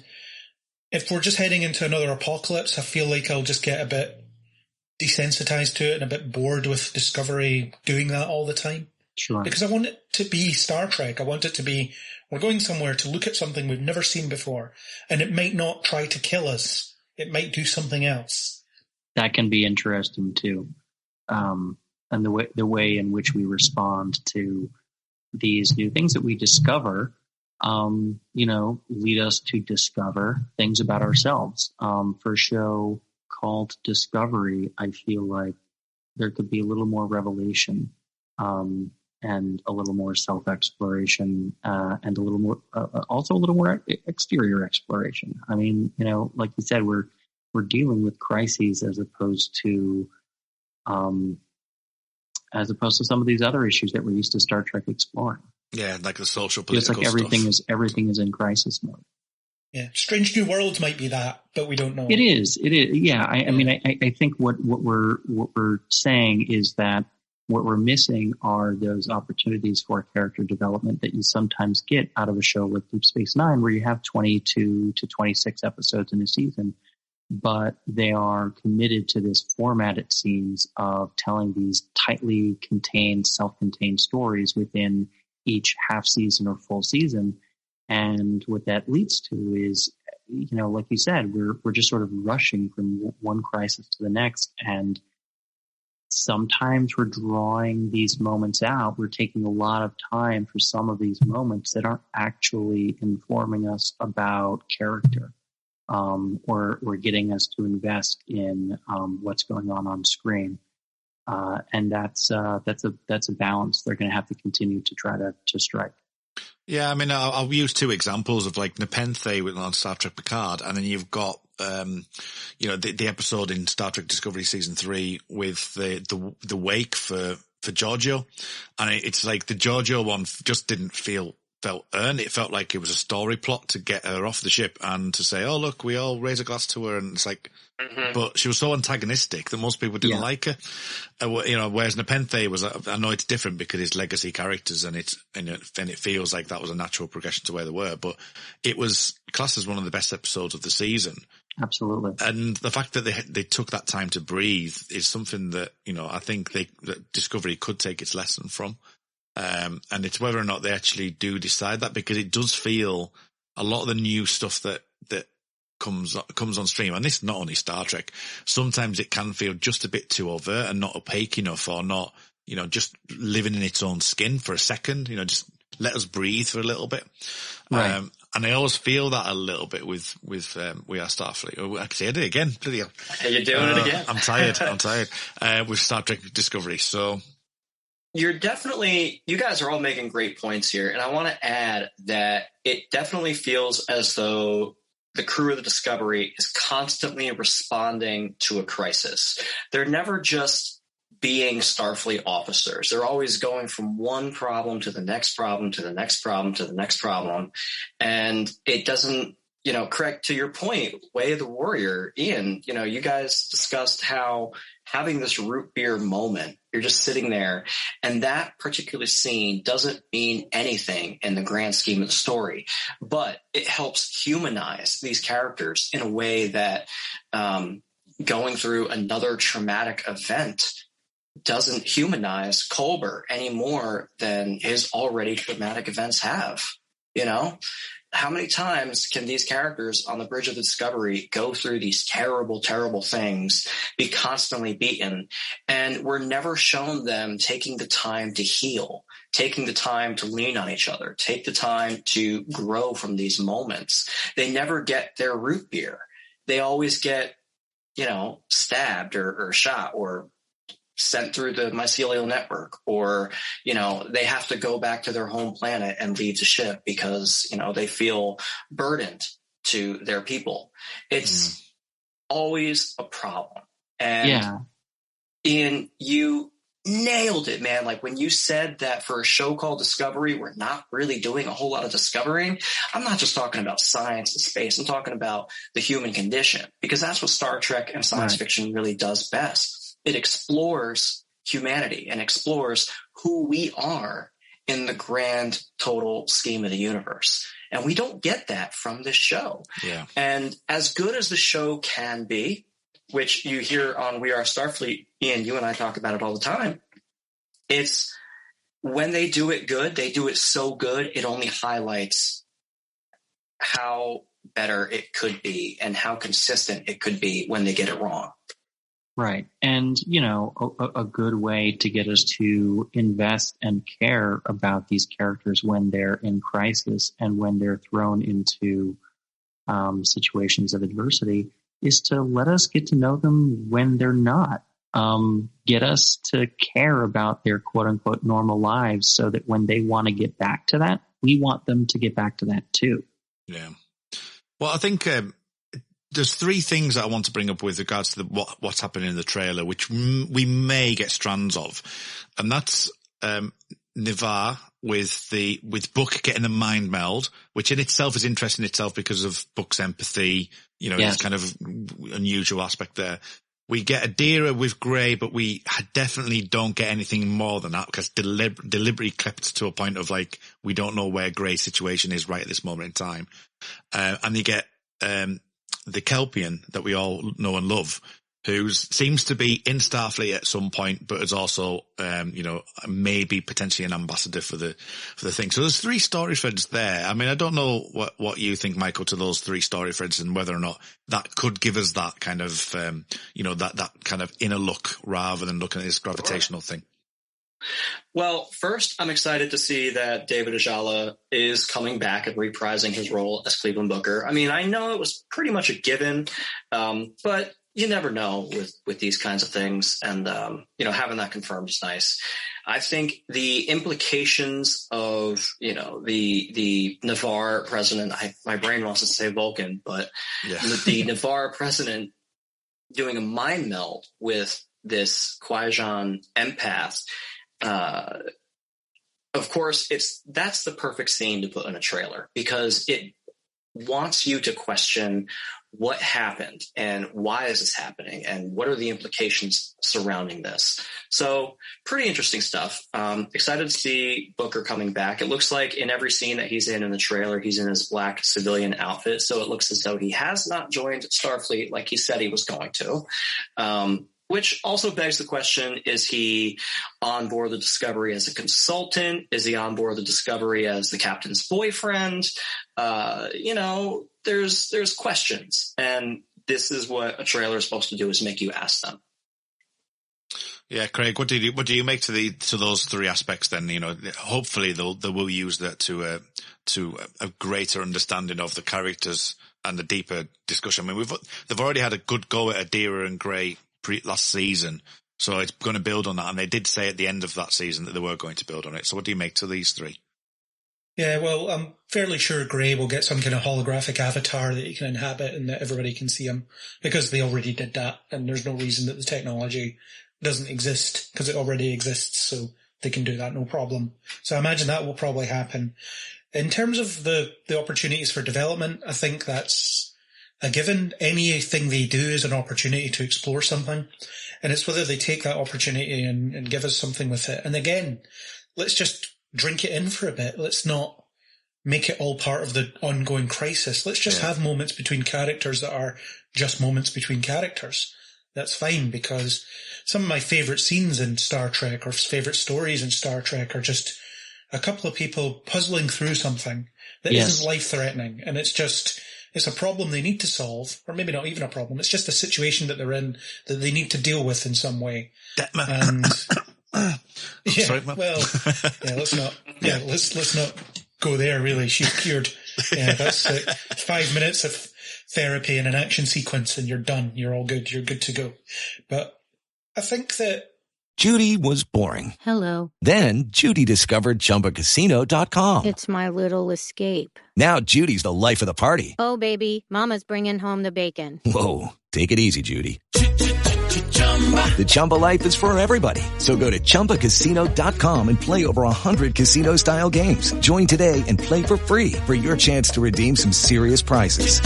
if we're just heading into another apocalypse, I feel like I'll just get a bit desensitized to it and a bit bored with Discovery doing that all the time.
Sure.
Because I want it to be Star Trek. I want it to be, we're going somewhere to look at something we've never seen before, and it might not try to kill us. It might do something else.
That can be interesting too. And the way in which we respond to these new things that we discover, lead us to discover things about ourselves. For a show called Discovery, I feel like there could be a little more revelation, and a little more self-exploration, and a little more, also a little more exterior exploration. I mean, like you said, we're dealing with crises as opposed to some of these other issues that we're used to Star Trek exploring.
Yeah, like the social political
stuff. It's like everything is in crisis mode.
Yeah, Strange New Worlds might be that, but we don't know.
It is. Yeah, I mean, I think what we're saying is that what we're missing are those opportunities for character development that you sometimes get out of a show like Deep Space Nine, where you have 22 to 26 episodes in a season, but they are committed to this format, it seems, of telling these tightly contained, self-contained stories within each half season or full season. And what that leads to is, like you said, we're just sort of rushing from one crisis to the next, and sometimes we're drawing these moments out. We're taking a lot of time for some of these moments that aren't actually informing us about character, or getting us to invest in what's going on screen. And that's a balance they're going to have to continue to try to strike.
Yeah, I mean, I'll use two examples of like Nepenthe on Star Trek Picard, and then you've got the episode in Star Trek Discovery Season 3 with the wake for Giorgio, and it's like the Giorgio one just felt earned. It felt like it was a story plot to get her off the ship and to say, oh look, we all raise a glass to her, and it's like, but she was so antagonistic that most people didn't like her. Whereas Nepenthe was, I know it's different because it's legacy characters and it feels like that was a natural progression to where they were, but it was classed as one of the best episodes of the season.
Absolutely.
And the fact that they took that time to breathe is something that, I think that Discovery could take its lesson from. And it's whether or not they actually do decide that, because it does feel a lot of the new stuff that comes on stream, and this is not only Star Trek, sometimes it can feel just a bit too overt and not opaque enough, or not, just living in its own skin for a second, just let us breathe for a little bit.
Right.
And I always feel that a little bit with We Are Starfleet. Oh, I can say it again. Bloody hell.
You're doing it again.
I'm tired. With Star Trek Discovery. So
you guys are all making great points here. And I want to add that it definitely feels as though the crew of the Discovery is constantly responding to a crisis. They're never just being Starfleet officers. They're always going from one problem to the next problem, to the next problem, to the next problem. And it doesn't, correct to your point, Way of the Warrior, Ian, you guys discussed how having this root beer moment. You're just sitting there, and that particular scene doesn't mean anything in the grand scheme of the story, but it helps humanize these characters in a way that going through another traumatic event doesn't humanize Colbert any more than his already traumatic events have. You know, how many times can these characters on the Bridge of the Discovery go through these terrible, terrible things, be constantly beaten, and we're never shown them taking the time to heal, taking the time to lean on each other, take the time to grow from these moments. They never get their root beer. They always get, you know, stabbed or shot or sent through the mycelial network, or, you know, they have to go back to their home planet and leave the ship because, you know, they feel burdened to their people. It's always a problem. And Ian, you nailed it, man. Like when you said that for a show called Discovery, we're not really doing a whole lot of discovering. I'm not just talking about science and space. I'm talking about the human condition, because that's what Star Trek and science fiction really does best. It explores humanity and explores who we are in the grand total scheme of the universe. And we don't get that from this show. Yeah. And as good as the show can be, which you hear on We Are Starfleet, Ian, you and I talk about it all the time, it's when they do it good, they do it so good, it only highlights how better it could be and how consistent it could be when they get it wrong.
Right. And, you know, a good way to get us to invest and care about these characters when they're in crisis and when they're thrown into situations of adversity is to let us get to know them when they're not. Get us to care about their quote unquote normal lives so that when they want to get back to that, we want them to get back to that too.
Yeah. Well, I think there's three things that I want to bring up with regards to what's happening in the trailer, which we may get strands of. And that's Nivar with Book getting the mind meld, which in itself is interesting itself because of Book's empathy, you know, this kind of unusual aspect there. We get Adira with Grey, but we definitely don't get anything more than that because deliberately kept to a point of like, we don't know where Grey's situation is right at this moment in time. And you get the Kelpian that we all know and love, who seems to be in Starfleet at some point, but is also, you know, maybe potentially an ambassador for the thing. So there's three story threads there. I mean, I don't know what you think, Michael, to those three story threads and whether or not that could give us that kind of, you know, that kind of inner look rather than looking at this gravitational thing.
Well, first, I'm excited to see that David Ajala is coming back and reprising his role as Cleveland Booker. I mean, I know it was pretty much a given, but you never know with these kinds of things. And, you know, having that confirmed is nice. I think the implications of, you know, the Nivar president, my brain wants to say Vulcan, but the Nivar president doing a mind meld with this Qui-Gon empath, of course, that's the perfect scene to put in a trailer because it wants you to question what happened and why is this happening and what are the implications surrounding this. So pretty interesting stuff. Excited to see Booker coming back. It looks like in every scene that he's in the trailer, he's in his black civilian outfit. So it looks as though he has not joined Starfleet like he said he was going to. Which also begs the question, is he on board the Discovery as a consultant? Is he on board the Discovery as the captain's boyfriend? You know, there's questions. And this is what a trailer is supposed to do, is make you ask them.
Yeah, Craig, what do you make to those three aspects then? You know, hopefully they will use that to a greater understanding of the characters and a deeper discussion. I mean, they've already had a good go at Adira and Grey last season, so it's going to build on that, and they did say at the end of that season that they were going to build on it. So what do you make to these three?
Yeah, well, I'm fairly sure Grey will get some kind of holographic avatar that he can inhabit and that everybody can see him, because they already did that, and there's no reason that the technology doesn't exist, because it already exists, so they can do that no problem. So I imagine that will probably happen. In terms of the opportunities for development, I think that's a given. Anything they do is an opportunity to explore something. And it's whether they take that opportunity and give us something with it. And again, let's just drink it in for a bit. Let's not make it all part of the ongoing crisis. Let's just have moments between characters that are just moments between characters. That's fine, because some of my favourite scenes in Star Trek or favourite stories in Star Trek are just a couple of people puzzling through something that isn't life-threatening. And it's a problem they need to solve, or maybe not even a problem. It's just a situation that they're in that they need to deal with in some way. And
Sorry,
let's not go there. Really, she's cured. Yeah, that's 5 minutes of therapy and an action sequence, and you're done. You're all good. You're good to go. But I think that
Judy was boring.
Hello.
Then Judy discovered ChumbaCasino.com.
It's my little escape.
Now Judy's the life of the party.
Oh, baby, mama's bringing home the bacon.
Whoa, take it easy, Judy. The Chumba life is for everybody. So go to ChumbaCasino.com and play over 100 casino-style games. Join today and play for free for your chance to redeem some serious prizes.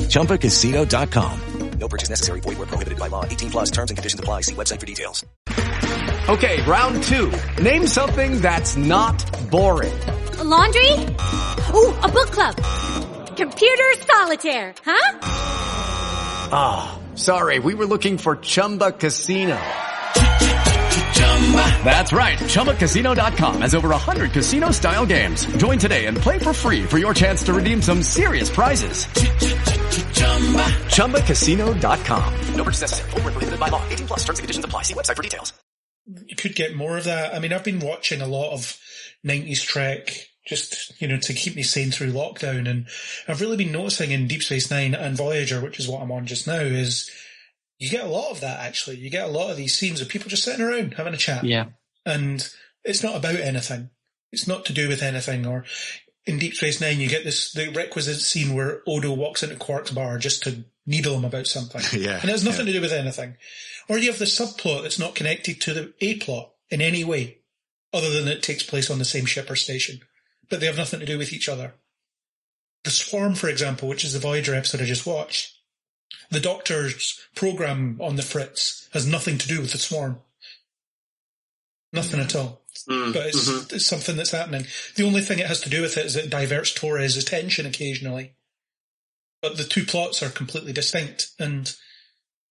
ChumbaCasino.com.
No purchase necessary. Void where prohibited by law. 18 plus terms and conditions apply. See website for details.
Okay, round two. Name something that's not boring.
A laundry? Ooh, a book club. Computer solitaire, huh?
Ah, sorry. We were looking for Chumba Casino. That's right. ChumbaCasino.com has over 100 casino-style games. Join today and play for free for your chance to redeem some serious prizes. ChumbaCasino.com.
No purchase necessary. Void where prohibited by law. 18 plus terms and conditions apply. See website for details.
You could get more of that. I mean, I've been watching a lot of 90s Trek just, to keep me sane through lockdown. And I've really been noticing in Deep Space Nine and Voyager, which is what I'm on just now, is you get a lot of that, actually. You get a lot of these scenes of people just sitting around having a chat.
Yeah.
And it's not about anything. It's not to do with anything. Or in Deep Space Nine, you get the requisite scene where Odo walks into Quark's bar just to needle him about something.
Yeah.
And it has nothing to do with anything. Or you have the subplot that's not connected to the A-plot in any way, other than it takes place on the same ship or station. But they have nothing to do with each other. The Swarm, for example, which is the Voyager episode I just watched, the Doctor's program on the Fritz has nothing to do with the Swarm. Nothing at all. But it's something that's happening. The only thing it has to do with it is it diverts Torres' attention occasionally. But the two plots are completely distinct, and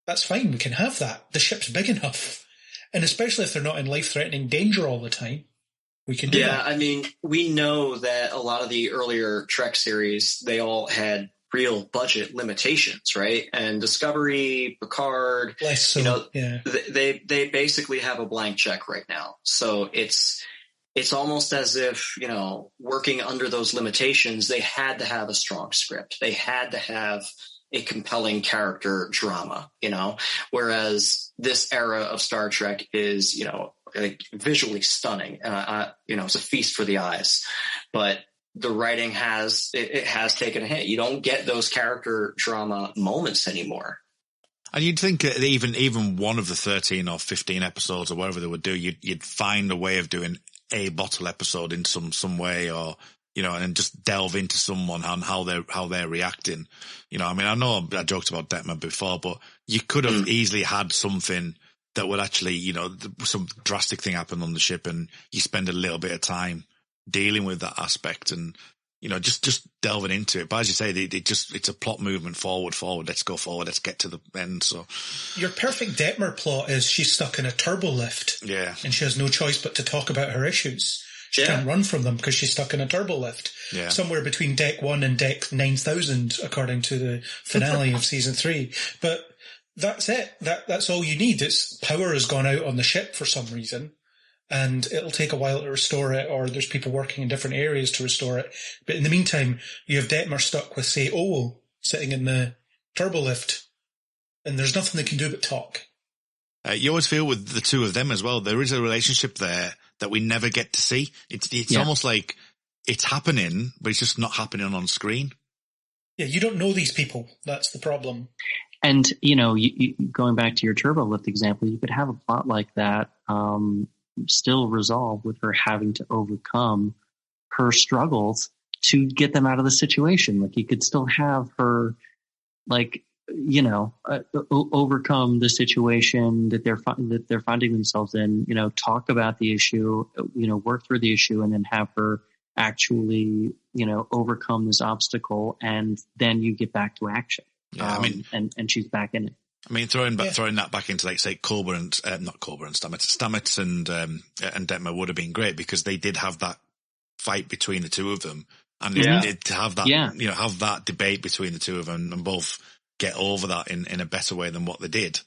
that's fine. We can have that. The ship's big enough. And especially if they're not in life-threatening danger all the time, we can do that.
Yeah, I mean, we know that a lot of the earlier Trek series, they all had real budget limitations, right? And Discovery, Picard,
less so,
they basically have a blank check right now. So it's almost as if, working under those limitations, they had to have a strong script. They had to have a compelling character drama, whereas this era of Star Trek is, visually stunning. It's a feast for the eyes, but the writing has taken a hit. You don't get those character drama moments anymore.
And you'd think that even one of the 13 or 15 episodes or whatever they would do, you'd find a way of doing a bottle episode in some way, or and just delve into someone on how they're reacting. I mean, I know I joked about Detmer before, but you could have easily had something that would actually, some drastic thing happen on the ship, and you spend a little bit of time dealing with that aspect and, just delving into it. But as you say, it's a plot movement forward. Let's go forward. Let's get to the end. So
your perfect Detmer plot is she's stuck in a turbo lift.
Yeah.
And she has no choice but to talk about her issues. She can't run from them because she's stuck in a turbo lift.
Yeah.
Somewhere between deck 1 and deck 9,000, according to the finale of season 3. But that's it. That's all you need. Its power has gone out on the ship for some reason, and it'll take a while to restore it, or there's people working in different areas to restore it. But in the meantime, you have Detmer stuck with, say, Owo sitting in the turbo lift, and there's nothing they can do but talk.
You always feel with the two of them as well, there is a relationship there that we never get to see. It's almost like it's happening, but it's just not happening on screen.
Yeah, you don't know these people. That's the problem.
And, you going back to your turbo lift example, you could have a plot like that still resolved with her having to overcome her struggles to get them out of the situation. Like, you could still have her, like, you know, overcome the situation that they're finding themselves in, you know, talk about the issue, you know, work through the issue, and then have her actually, you know, overcome this obstacle, and then you get back to action.
Yeah, I mean,
and she's back in it.
I mean, throwing that back into, like, say, Stamets and Detmer would have been great, because they did have that fight between the two of them, and they did have that, you know, have that debate between the two of them, and both get over that in a better way than what they did.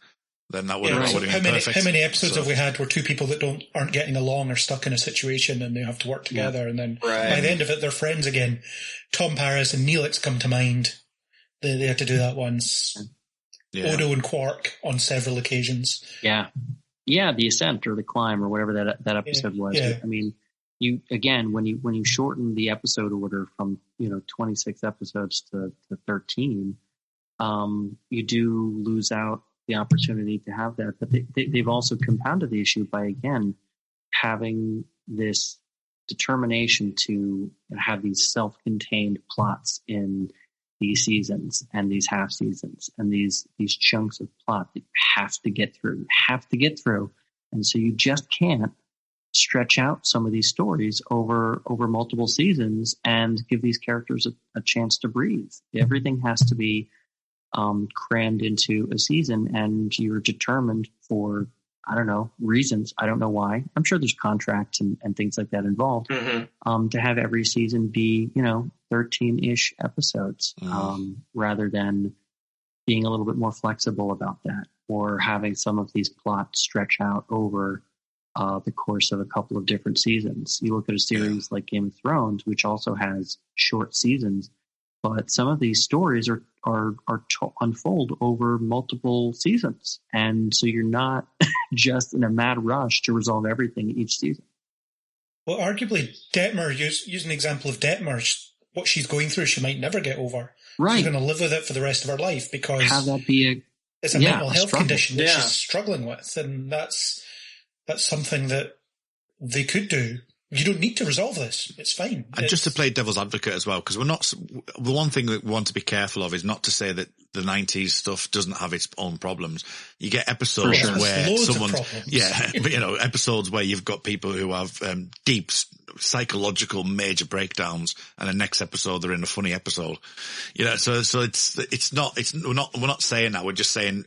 Then that would have been perfect.
How many episodes have we had where two people that aren't getting along are stuck in a situation and they have to work together, and then by the end of it they're friends again? Tom Paris and Neelix come to mind. They had to do that once. Yeah. Odo and Quark on several occasions.
Yeah, the Ascent or the Climb or whatever that episode was. Yeah. I mean, you again, when you shorten the episode order from, you know, 26 episodes to 13, you do lose out the opportunity to have that. But they've also compounded the issue by, again, having this determination to have these self-contained plots in these seasons and these half seasons and these chunks of plot that you have to get through. And so you just can't stretch out some of these stories over multiple seasons and give these characters a chance to breathe. Everything has to be crammed into a season, and you're determined for, I don't know, reasons. I don't know why. I'm sure there's contracts and things like that involved, to have every season be, you know, 13-ish episodes, rather than being a little bit more flexible about that, or having some of these plots stretch out over the course of a couple of different seasons. You look at a series like Game of Thrones, which also has short seasons, but some of these stories are unfold over multiple seasons. And so you're not just in a mad rush to resolve everything each season.
Well, arguably, Detmer, use an example of Detmer, what she's going through, she might never get over.
Right.
She's going to live with it for the rest of her life, because
have that be
it's a mental health condition that she's struggling with. And that's something that they could do. You don't need to resolve this. It's fine.
And just to play devil's advocate as well, because the one thing that we want to be careful of is not to say that the 90s stuff doesn't have its own problems. You get episodes where but you know, episodes where you've got people who have deep psychological major breakdowns, and the next episode they're in a funny episode. You know, so we're not saying that. We're just saying,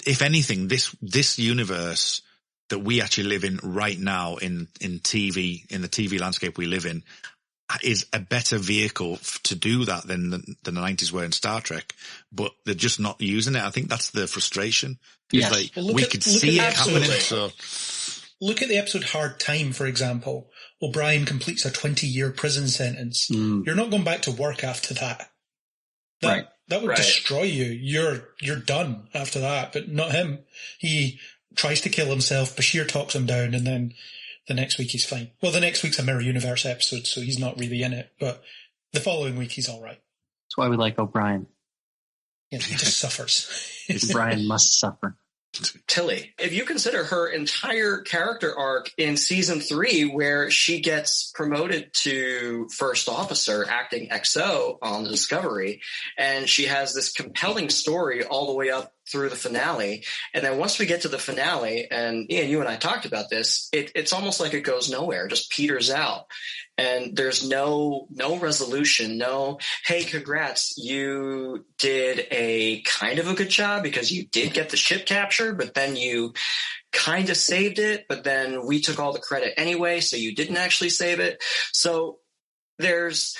if anything, this universe that we actually live in right now in TV, in the TV landscape we live in, is a better vehicle to do that than the 90s were in Star Trek, but they're just not using it. I think that's the frustration.
Yes.
Like, we could see it happening. So
look at the episode Hard Time, for example. O'Brien completes a 20-year prison sentence. You're not going back to work after that. That would destroy you. You're done after that, but not him. He tries to kill himself. Bashir talks him down, and then the next week he's fine. Well, the next week's a Mirror Universe episode, so he's not really in it, but the following week he's all right.
That's why we like O'Brien.
Yeah, he just suffers.
O'Brien must suffer.
Tilly, if you consider her entire character arc in season 3, where she gets promoted to first officer acting XO on the Discovery, and she has this compelling story all the way up through the finale. And then once we get to the finale, and Ian, you and I talked about this, it's almost like it goes nowhere, just peters out. And there's no resolution, no, hey, congrats, you did a kind of a good job because you did get the ship captured, but then you kind of saved it, but then we took all the credit anyway, so you didn't actually save it. So there's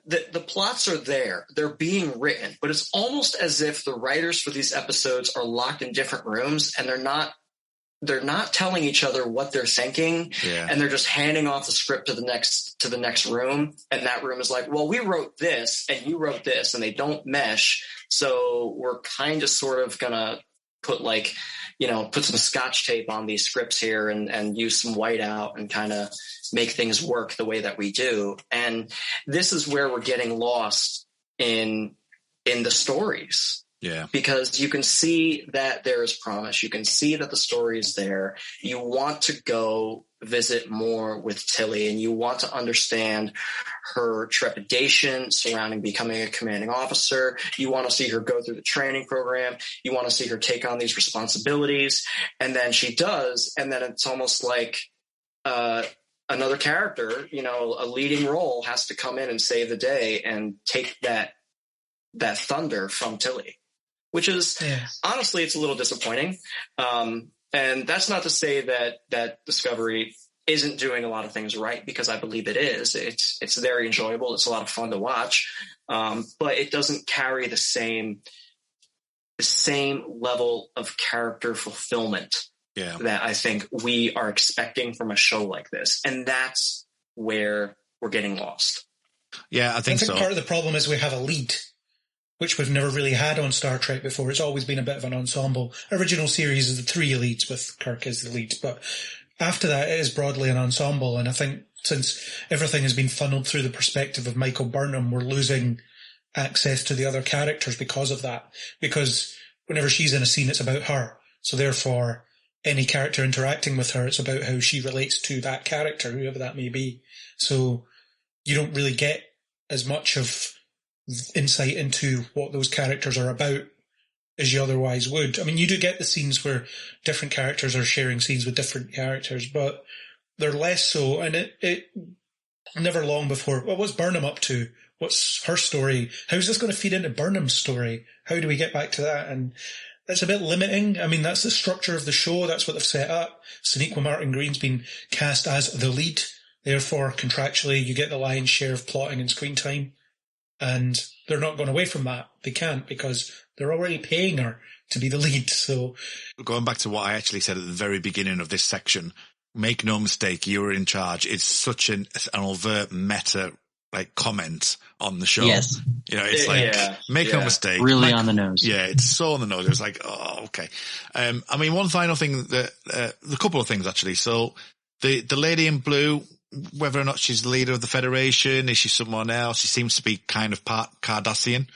the plots are there. They're being written, but it's almost as if the writers for these episodes are locked in different rooms, and they're not telling each other what they're thinking, and they're just handing off the script to the next room, and that room is like, well, we wrote this and you wrote this, and they don't mesh, so we're kind of sort of gonna put some scotch tape on these scripts here and use some whiteout and kind of make things work the way that we do. And this is where we're getting lost in the stories.
Yeah.
Because you can see that there is promise. You can see that the story is there. You want to go visit more with Tilly, and you want to understand her trepidation surrounding becoming a commanding officer. You want to see her go through the training program. You want to see her take on these responsibilities. And then she does. And then it's almost like another character, a leading role has to come in and save the day and take that thunder from Tilly, which is honestly, it's a little disappointing. And that's not to say that Discovery isn't doing a lot of things right, because I believe it is. It's very enjoyable. It's a lot of fun to watch. But it doesn't carry the same level of character fulfillment that I think we are expecting from a show like this. And that's where we're getting lost.
Yeah, I think so.
Part of the problem is we have a lead, which we've never really had on Star Trek before. It's always been a bit of an ensemble. Original series is the 3 leads with Kirk as the lead, but after that it is broadly an ensemble. And I think since everything has been funneled through the perspective of Michael Burnham, we're losing access to the other characters because of that. Because whenever she's in a scene, it's about her. So therefore, any character interacting with her, it's about how she relates to that character, whoever that may be. So you don't really get as much of insight into what those characters are about as you otherwise would. I mean, you do get the scenes where different characters are sharing scenes with different characters, but they're less so. And it never long before, well, what's Burnham up to? What's her story? How's this going to feed into Burnham's story? How do we get back to that? And that's a bit limiting. I mean, that's the structure of the show. That's what they've set up. Sonequa Martin Green's been cast as the lead. Therefore, contractually, you get the lion's share of plotting and screen time. And they're not going away from that. They can't, because they're already paying her to be the lead. So,
going back to what I actually said at the very beginning of this section, make no mistake, you're in charge. It's such an overt meta comment on the show.
Yes.
It's make no mistake.
Really on the nose.
Yeah, it's so on the nose. It's like, oh, okay. I mean, one final thing that, a couple of things actually. So the lady in blue, whether or not she's the leader of the Federation, is she someone else? She seems to be kind of part Cardassian,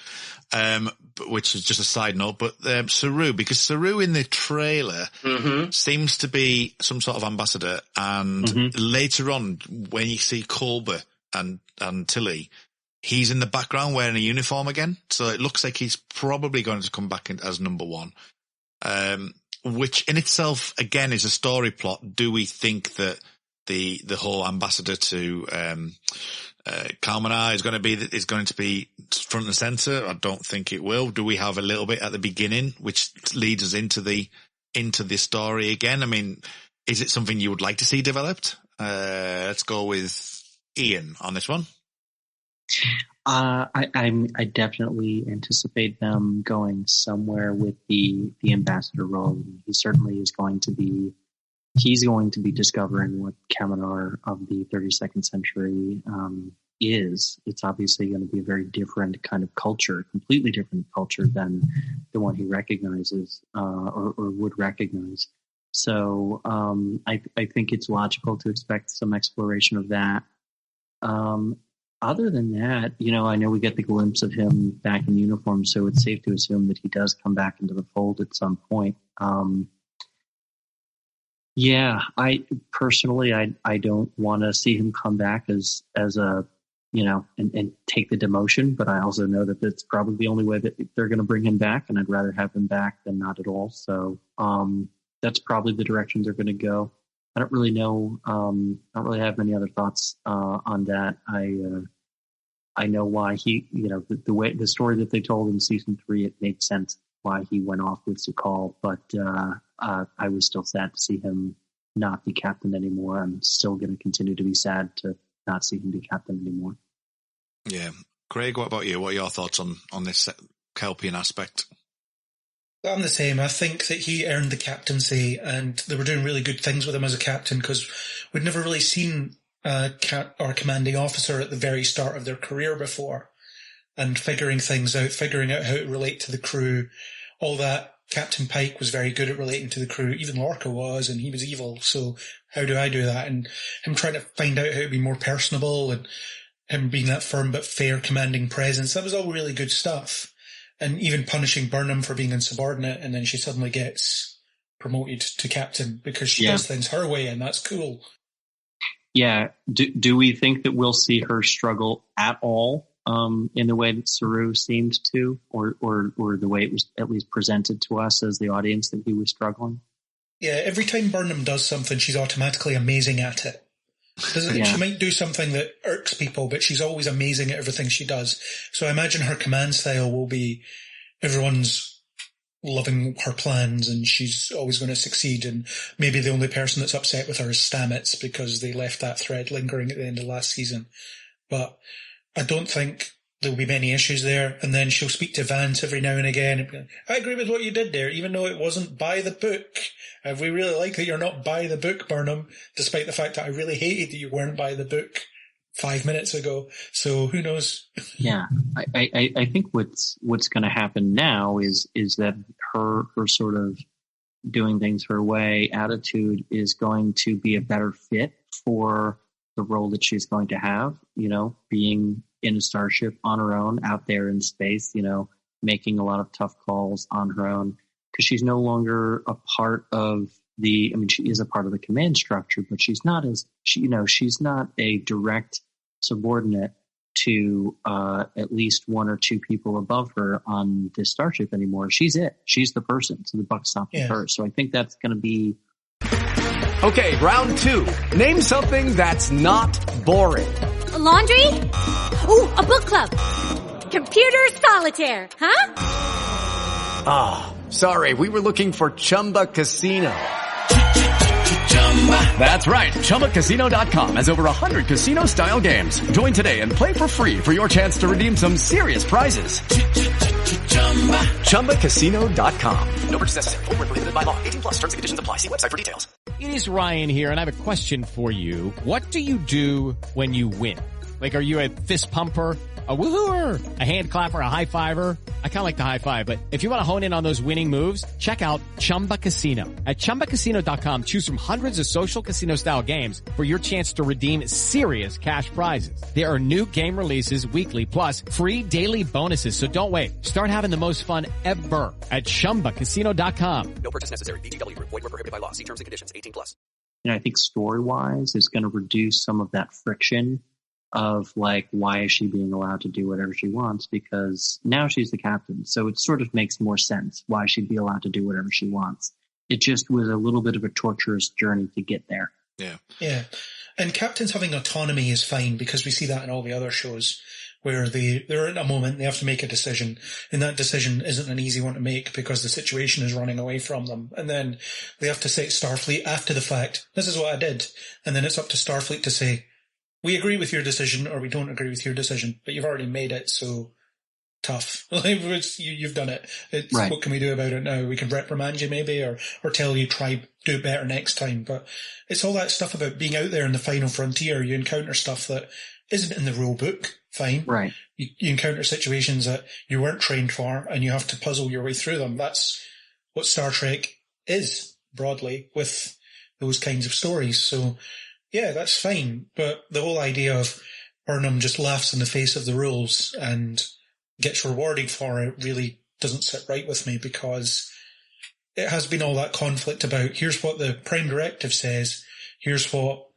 which is just a side note. But Saru, because Saru in the trailer seems to be some sort of ambassador, and later on, when you see Culber and Tilly, he's in the background wearing a uniform again. So it looks like he's probably going to come back as number 1, which in itself, again, is a story plot. Do we think that the whole ambassador to Kalmanar is going to be front and center? I don't think it will. Do we have a little bit at the beginning, which leads us into the story again? I mean, is it something you would like to see developed? Let's go with Ian on this one.
I definitely anticipate them going somewhere with the ambassador role. He certainly is going to be. He's going to be discovering what Kaminar of the 32nd century is. It's obviously going to be a very different kind of culture, completely different culture than the one he recognizes or would recognize. So I think it's logical to expect some exploration of that. Other than that, I know we get the glimpse of him back in uniform, so it's safe to assume that he does come back into the fold at some point. Yeah, I personally, I don't want to see him come back as a, and take the demotion, but I also know that that's probably the only way that they're going to bring him back, and I'd rather have him back than not at all. So, that's probably the direction they're going to go. I don't really know. I don't really have many other thoughts, on that. I know why he, the story that they told in season 3, it made sense why he went off with Su'Kal, but I was still sad to see him not be captain anymore. I'm still going to continue to be sad to not see him be captain anymore.
Yeah. Craig, what about you? What are your thoughts on this Kelpian aspect?
I'm the same. I think that he earned the captaincy, and they were doing really good things with him as a captain, because we'd never really seen our commanding officer at the very start of their career before, and figuring things out, figuring out how to relate to the crew, all that. Captain Pike was very good at relating to the crew. Even Lorca was, and he was evil. So how do I do that? And him trying to find out how to be more personable, and him being that firm but fair commanding presence. That was all really good stuff. And even punishing Burnham for being insubordinate, and then she suddenly gets promoted to captain because she does things her way, and that's cool.
Yeah. Do we think that we'll see her struggle at all in the way that Saru seemed to, or the way it was at least presented to us as the audience that he was struggling?
Yeah, every time Burnham does something, she's automatically amazing at it.
Yeah.
She might do something that irks people, but she's always amazing at everything she does. So I imagine her command style will be everyone's loving her plans and she's always going to succeed, and maybe the only person that's upset with her is Stamets because they left that thread lingering at the end of last season. But I don't think there'll be many issues there, and then she'll speak to Vance every now and again and be like, I agree with what you did there, even though it wasn't by the book. We really like that you're not by the book, Burnham, despite the fact that I really hated that you weren't by the book 5 minutes ago. So who knows?
Yeah, I think what's going to happen now is that her sort of doing things her way attitude is going to be a better fit for the role that she's going to have, being in a starship on her own out there in space, making a lot of tough calls on her own, because she's no longer a part of she is a part of the command structure, but she's not she's not a direct subordinate to at least one or two people above her on this starship anymore. She's the person. So the buck stops with her. So I think that's going to be...
Okay, round two. Name something that's not boring.
A laundry? Ooh, a book club. Computer solitaire, huh?
Ah, sorry, we were looking for Chumba Casino. That's right. ChumbaCasino.com has over 100 casino-style games. Join today and play for free for your chance to redeem some serious prizes. ChumbaCasino.com. No purchase necessary. Void where prohibited by law. 18+. Terms and conditions apply. See website for details.
It is Ryan here, and I have a question for you. What do you do when you win? Like, are you a fist pumper, a woohooer, a hand clapper, a high fiver? I kind of like the high five, but if you want to hone in on those winning moves, check out Chumba Casino. At ChumbaCasino.com, choose from hundreds of social casino style games for your chance to redeem serious cash prizes. There are new game releases weekly, plus free daily bonuses. So don't wait. Start having the most fun ever at ChumbaCasino.com.
No purchase necessary. VGW. Void where prohibited by law. See terms and conditions. 18+.
I think story-wise is going to reduce some of that friction of like, why is she being allowed to do whatever she wants? Because now she's the captain. So it sort of makes more sense why she'd be allowed to do whatever she wants. It just was a little bit of a torturous journey to get there.
Yeah.
Yeah. And captains having autonomy is fine, because we see that in all the other shows where they're in a moment, they have to make a decision, and that decision isn't an easy one to make because the situation is running away from them. And then they have to say to Starfleet after the fact, this is what I did. And then it's up to Starfleet to say, we agree with your decision or we don't agree with your decision, but you've already made it, so tough. You've done it.
Right.
What can we do about it now? We can reprimand you maybe, or tell you do it better next time. But it's all that stuff about being out there in the final frontier. You encounter stuff that isn't in the rule book. Fine.
Right.
You encounter situations that you weren't trained for and you have to puzzle your way through them. That's what Star Trek is, broadly, with those kinds of stories. So yeah, that's fine. But the whole idea of Burnham just laughs in the face of the rules and gets rewarded for it really doesn't sit right with me, because it has been all that conflict about here's what the Prime Directive says, here's what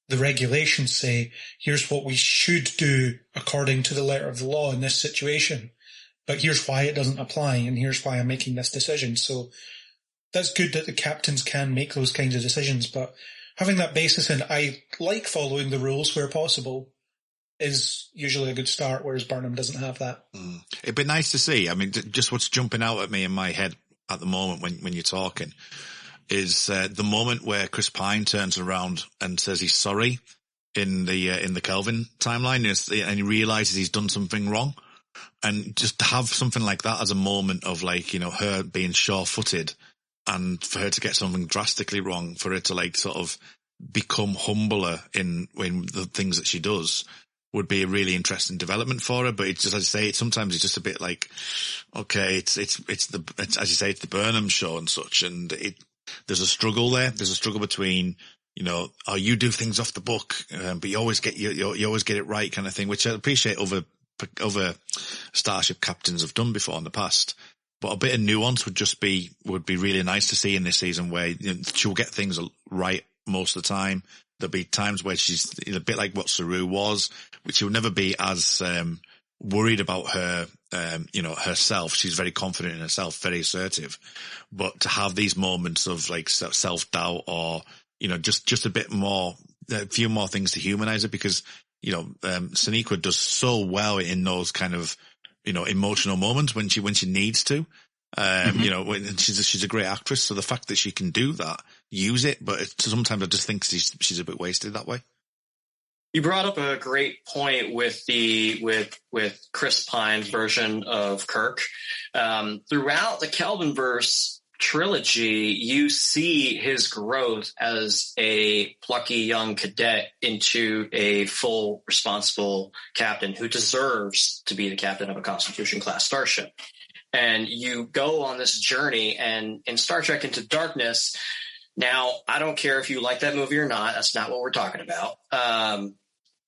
the regulations say, here's what we should do according to the letter of the law in this situation, but here's why it doesn't apply, and here's why I'm making this decision. So that's good that the captains can make those kinds of decisions, but having that basis in I like following the rules where possible is usually a good start, whereas Burnham doesn't have that.
It'd be nice to see. I mean, just what's jumping out at me in my head at the moment when you're talking is the moment where Chris Pine turns around and says he's sorry in the Kelvin timeline, and he realizes he's done something wrong. And just to have something like that as a moment of like, her being sure-footed, and for her to get something drastically wrong, for her to like sort of become humbler in the things that she does, would be a really interesting development for her. But it's just, as I say, sometimes it's just a bit like, okay, it's as you say, it's the Burnham show and such, and there's a struggle there. There's a struggle between, you do things off the book, but you always get you always get it right, kind of thing, which I appreciate other starship captains have done before in the past. But a bit of nuance would be really nice to see in this season, where she'll get things right most of the time. There'll be times where she's a bit like what Saru was, which she'll never be as worried about her, herself. She's very confident in herself, very assertive. But to have these moments of like self-doubt or, just a bit more, a few more things to humanize her, because, Sonequa does so well in those kind of, emotional moments when she needs to. And she's a great actress. So the fact that she can do that, use it, but sometimes I just think she's a bit wasted that way.
You brought up a great point with Chris Pine's version of Kirk. Throughout the Kelvinverse trilogy, you see his growth as a plucky young cadet into a full, responsible captain who deserves to be the captain of a Constitution-class starship. And you go on this journey, and in Star Trek Into Darkness, now, I don't care if you like that movie or not. That's not what we're talking about.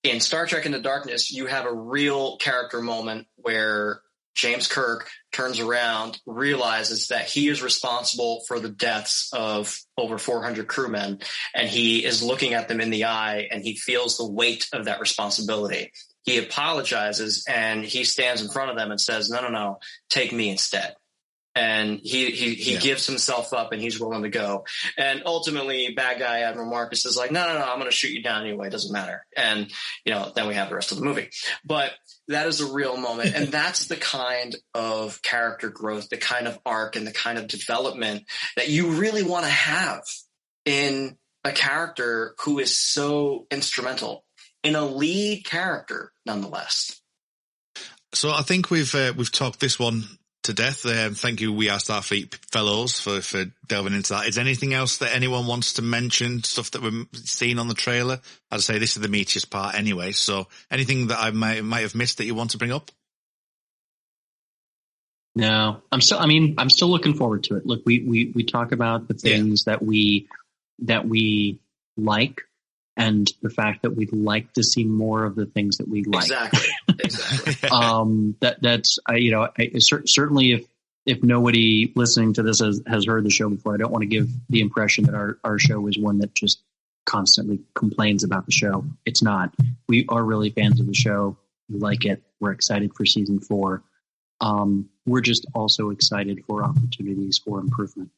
In Star Trek Into Darkness, you have a real character moment where James Kirk turns around, realizes that he is responsible for the deaths of over 400 crewmen, and he is looking at them in the eye, and he feels the weight of that responsibility. He apologizes, and he stands in front of them and says, no, take me instead. And he gives himself up, and he's willing to go. And ultimately, bad guy Admiral Marcus is like, no, I'm going to shoot you down anyway. It doesn't matter. And, then we have the rest of the movie. But that is a real moment. And that's the kind of character growth, the kind of arc, and the kind of development that you really want to have in a character who is so instrumental, in a lead character, nonetheless.
So I think we've talked this one to death. Thank you, We Are Starfleet fellows, for delving into that. Is there anything else that anyone wants to mention, stuff that we're seeing on the trailer? As I say, this is the meatiest part anyway, so anything that I might have missed that you want to bring up?
No, I'm still looking forward to it. Look, we talk about the things that we like, and the fact that we'd like to see more of the things that we like.
Exactly.
Certainly if nobody listening to this has heard the show before, I don't want to give the impression that our show is one that just constantly complains about the show. It's not. We are really fans of the show. We like it. We're excited for season 4. We're just also excited for opportunities for improvement.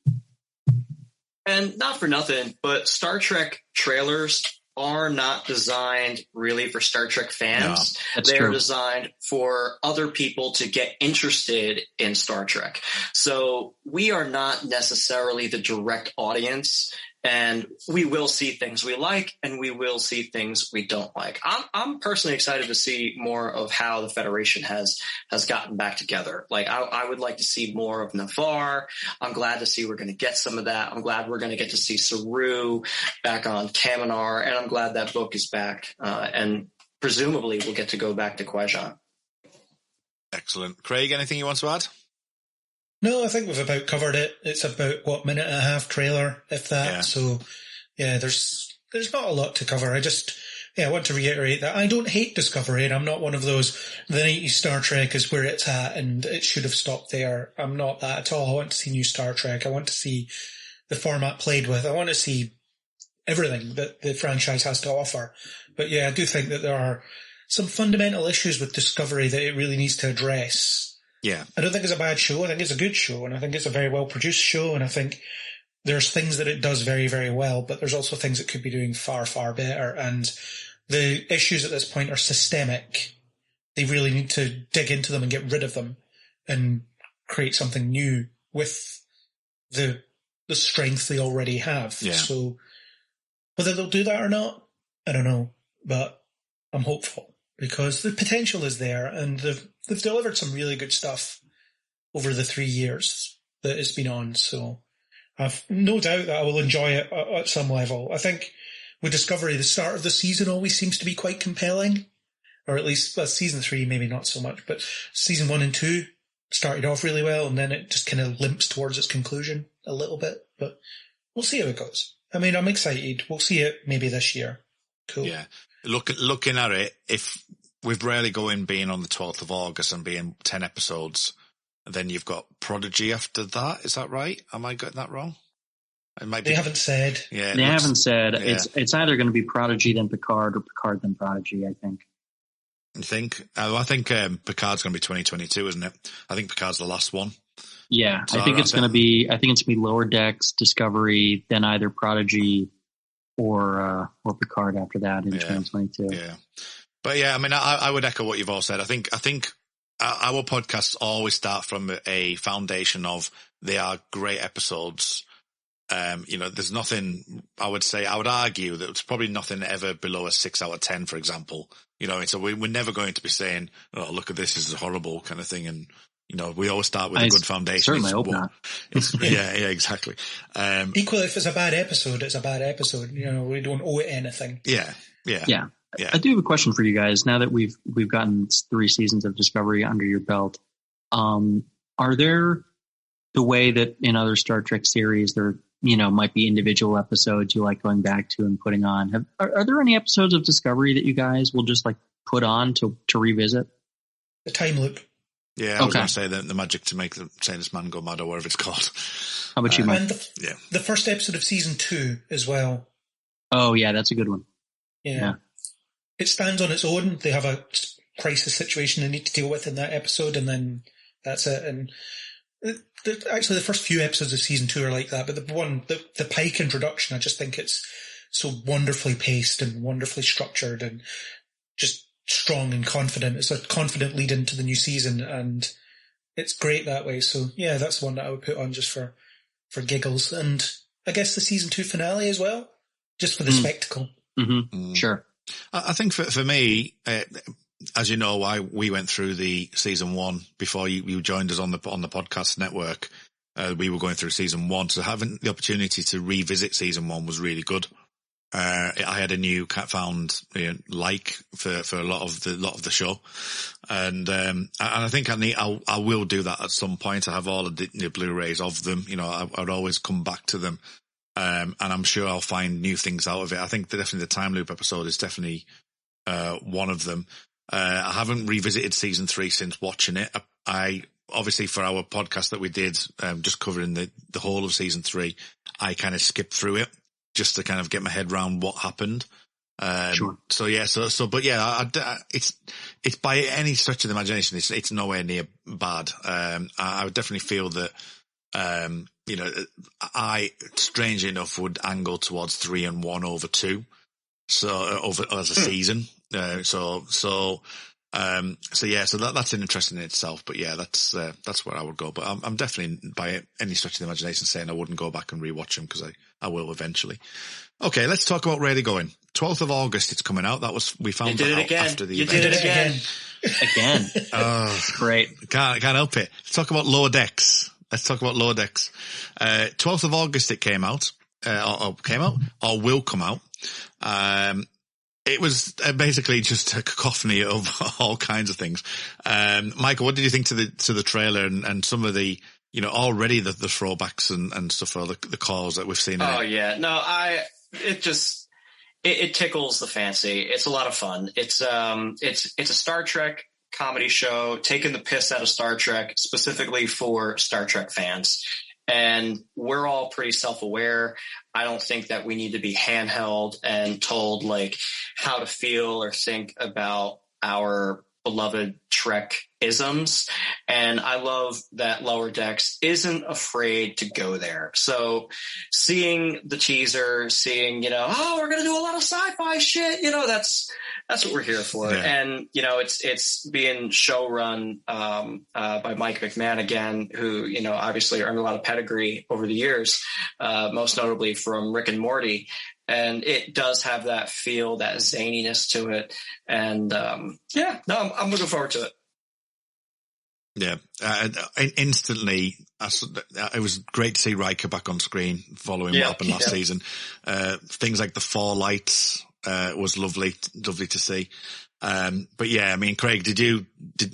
And not for nothing, but Star Trek trailers are not designed really for Star Trek fans.
No,
they're designed for other people to get interested in Star Trek. So we are not necessarily the direct audience, and we will see things we like and we will see things we don't like. I'm personally excited to see more of how the Federation has gotten back together. Like I would like to see more of Navarre. I'm glad to see we're going to get some of that. I'm glad we're going to get to see Saru back on Kaminar, and I'm glad that book is back. And presumably we'll get to go back to Qui-Gon. Excellent.
Craig, anything you want to add?
No, I think we've about covered it. It's about, minute and a half trailer, if that. Yeah. So, there's not a lot to cover. I want to reiterate that I don't hate Discovery, and I'm not one of those, the 90s Star Trek is where it's at and it should have stopped there. I'm not that at all. I want to see new Star Trek. I want to see the format played with. I want to see everything that the franchise has to offer. But I do think that there are some fundamental issues with Discovery that it really needs to address.
Yeah.
I don't think it's a bad show. I think it's a good show, and I think it's a very well-produced show, and I think there's things that it does very, very well, but there's also things it could be doing far, far better, and the issues at this point are systemic. They really need to dig into them and get rid of them and create something new with the strength they already have.
Yeah.
So whether they'll do that or not, I don't know, but I'm hopeful because the potential is there, and they've delivered some really good stuff over the 3 years that it's been on. So I've no doubt that I will enjoy it at some level. I think with Discovery, the start of the season always seems to be quite compelling, or at least season 3, maybe not so much, but season 1 and 2 started off really well, and then it just kind of limps towards its conclusion a little bit, but we'll see how it goes. I mean, I'm excited. We'll see it maybe this year. Cool.
Yeah. Looking at it, if with Rarely Going being on the 12th of August and being 10 episodes, then you've got Prodigy after that. Is that right? Am I getting that wrong? It might
they haven't said.
Yeah,
they haven't said. Yeah. It's either going to be Prodigy then Picard or Picard then Prodigy, I think.
You think? I think Picard's going to be 2022, isn't it? I think Picard's the last one.
Yeah, so I think it's going to be. I think it's going to be Lower Decks, Discovery, then either Prodigy or Picard after that in 2022.
Yeah, but yeah, I mean, I would echo what you've all said. I think our podcasts always start from a foundation of they are great episodes. There's nothing. I would argue that it's probably nothing ever below a 6 out of 10, for example. So we're never going to be saying, "Oh, look at this is horrible" kind of thing. And we always start with a good foundation.
Certainly hope not.
Yeah, exactly.
Equally, if it's a bad episode, it's a bad episode. We don't owe it anything.
Yeah.
I do have a question for you guys. Now that we've gotten 3 seasons of Discovery under your belt, are there the way that in other Star Trek series there might be individual episodes you like going back to and putting on? Are there any episodes of Discovery that you guys will just like put on to revisit?
The time loop.
Yeah, I was going to say the magic to make the say this man go mad or whatever it's called.
How about you, Mike?
And the first episode of season 2 as well.
Oh yeah, that's a good one.
Yeah. It stands on its own. They have a crisis situation they need to deal with in that episode, and then that's it. And actually, the first few episodes of season 2 are like that. But the Pike introduction, I just think it's so wonderfully paced and wonderfully structured and just strong and confident. It's a confident lead into the new season, and it's great that way. So yeah, that's one that I would put on just for giggles. And I guess the season 2 finale as well, just for the spectacle.
Mm-hmm. Sure.
I think for me, as you know, we went through the season 1 before you joined us on the podcast network. We were going through season 1, so having the opportunity to revisit season 1 was really good. I had a new found for a lot of the show, and I think I will do that at some point. I have all of the Blu-rays of them. I'd always come back to them. And I'm sure I'll find new things out of it. I think definitely the time loop episode is definitely one of them. I haven't revisited season 3 since watching it. I obviously for our podcast that we did, just covering the whole of season 3, I kind of skipped through it just to kind of get my head around what happened.
Sure.
So yeah, but yeah, it's by any stretch of the imagination, it's nowhere near bad. I would definitely feel that. I strangely enough would angle towards 3 and 1 over 2, so as a season. So that's interesting in itself. But yeah, that's where I would go. But I'm definitely by any stretch of the imagination saying I wouldn't go back and rewatch them because I will eventually. Okay, let's talk about Where Are They Going? 12th of August, it's coming out. We found that out after the event.
You did it again.
Again.
Oh,
great.
Can't help it. Let's talk about Lower Decks. 12th of August it came out, or will come out. It was basically just a cacophony of all kinds of things. Michael, what did you think to the trailer and some of the, already the throwbacks and stuff, or the calls that we've seen?
Oh yeah. No, it tickles the fancy. It's a lot of fun. It's a Star Trek comedy show taking the piss out of Star Trek specifically for Star Trek fans. And we're all pretty self-aware. I don't think that we need to be handheld and told like how to feel or think about our beloved Trek isms. And I love that Lower Decks isn't afraid to go there. So seeing the teaser, seeing, we're going to do a lot of sci-fi shit, that's what we're here for. Yeah. And, it's being show run, by Mike McMahon again, who, obviously earned a lot of pedigree over the years, most notably from Rick and Morty. And it does have that feel, that zaniness to it. And, I'm looking forward to it.
Yeah. Instantly, it was great to see Riker back on screen following what happened last season. Things like the 4 lights, was lovely to see. But yeah, I mean, Craig,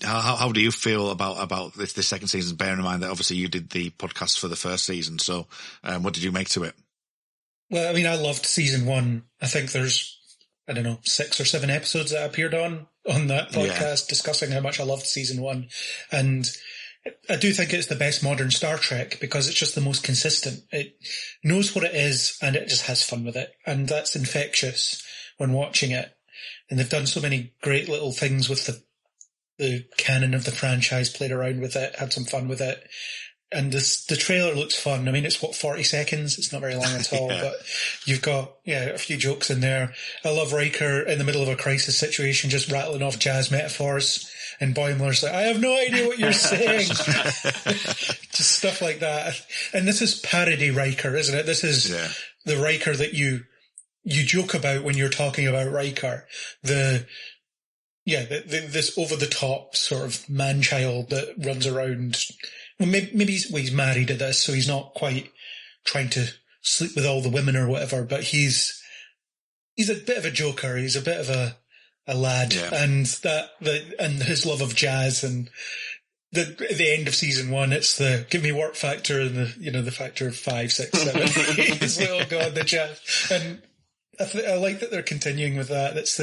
how do you feel about this second season? Bearing in mind that obviously you did the podcast for the first season. So, what did you make to it?
Well, I mean, I loved season 1. I think there's, 6 or 7 episodes that I appeared on that podcast discussing how much I loved season 1. And I do think it's the best modern Star Trek because it's just the most consistent. It knows what it is and it just has fun with it. And that's infectious when watching it. And they've done so many great little things with the canon of the franchise, played around with it, had some fun with it. And the trailer looks fun. I mean, it's 40 seconds? It's not very long at all, but you've got, a few jokes in there. I love Riker in the middle of a crisis situation, just rattling off jazz metaphors. And Boimler's like, I have no idea what you're saying. Just stuff like that. And this is parody Riker, isn't it? This is the Riker that you joke about when you're talking about Riker. This over the top sort of man-child that runs around. Well, maybe he's married to this, so he's not quite trying to sleep with all the women or whatever, but he's a bit of a joker. He's a bit of a lad, and and his love of jazz, and at the end of season 1, it's the give me work factor and the factor of 5, 6, 7. It's like, oh god, the jazz. And I like that they're continuing with that. Let's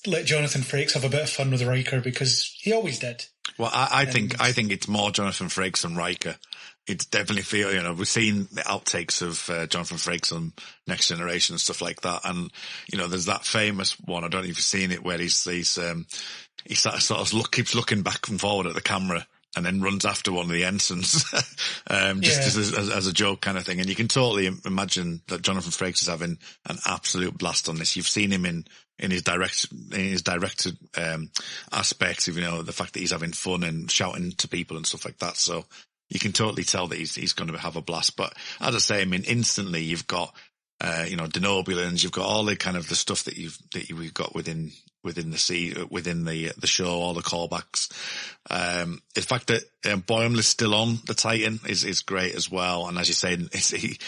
let Jonathan Frakes have a bit of fun with Riker because he always did.
Well, I think it's more Jonathan Frakes than Riker. It's definitely we've seen the outtakes of Jonathan Frakes on Next Generation and stuff like that. And, there's that famous one, I don't know if you've seen it, where he keeps looking back and forward at the camera and then runs after one of the ensigns, as a joke kind of thing. And you can totally imagine that Jonathan Frakes is having an absolute blast on this. You've seen him in his directed aspects of, the fact that he's having fun and shouting to people and stuff like that. So you can totally tell that he's going to have a blast. But as I say, I mean, instantly you've got, denobulans, you've got all the kind of the stuff that we've got within the show, all the callbacks. The fact that Boimler's still on the Titan is great as well. And as you say,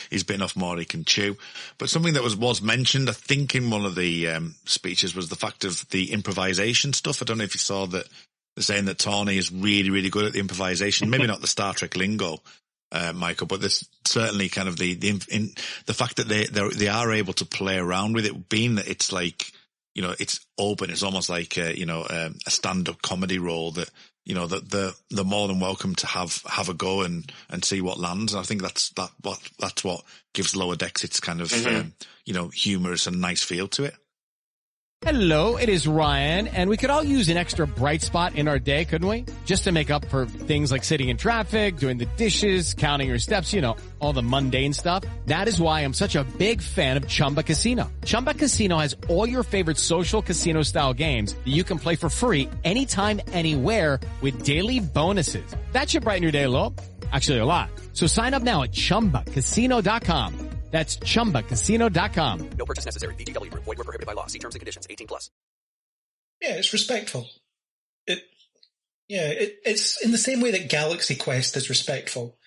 he's bitten off more he can chew. But something that was mentioned, I think, in one of the speeches was the fact of the improvisation stuff. I don't know if you saw that. They're saying that Tawny is really, really good at the improvisation. Maybe not the Star Trek lingo, Michael, but there's certainly kind of the fact that they are able to play around with it, being that it's like, it's open. It's almost like a stand-up comedy role that, that they're more than welcome to have a go and see what lands. And I think that's what gives Lower Decks its kind of, humorous and nice feel to it.
Hello, it is Ryan, and we could all use an extra bright spot in our day, couldn't we? Just to make up for things like sitting in traffic, doing the dishes, counting your steps, all the mundane stuff. That is why I'm such a big fan of Chumba Casino. Chumba Casino has all your favorite social casino-style games that you can play for free anytime, anywhere with daily bonuses. That should brighten your day a little. Actually, a lot. So sign up now at ChumbaCasino.com. That's ChumbaCasino.com.
No purchase necessary. VGW Group. Void where prohibited by law. See terms and conditions. 18+.
Yeah, it's respectful. It's in the same way that Galaxy Quest is respectful.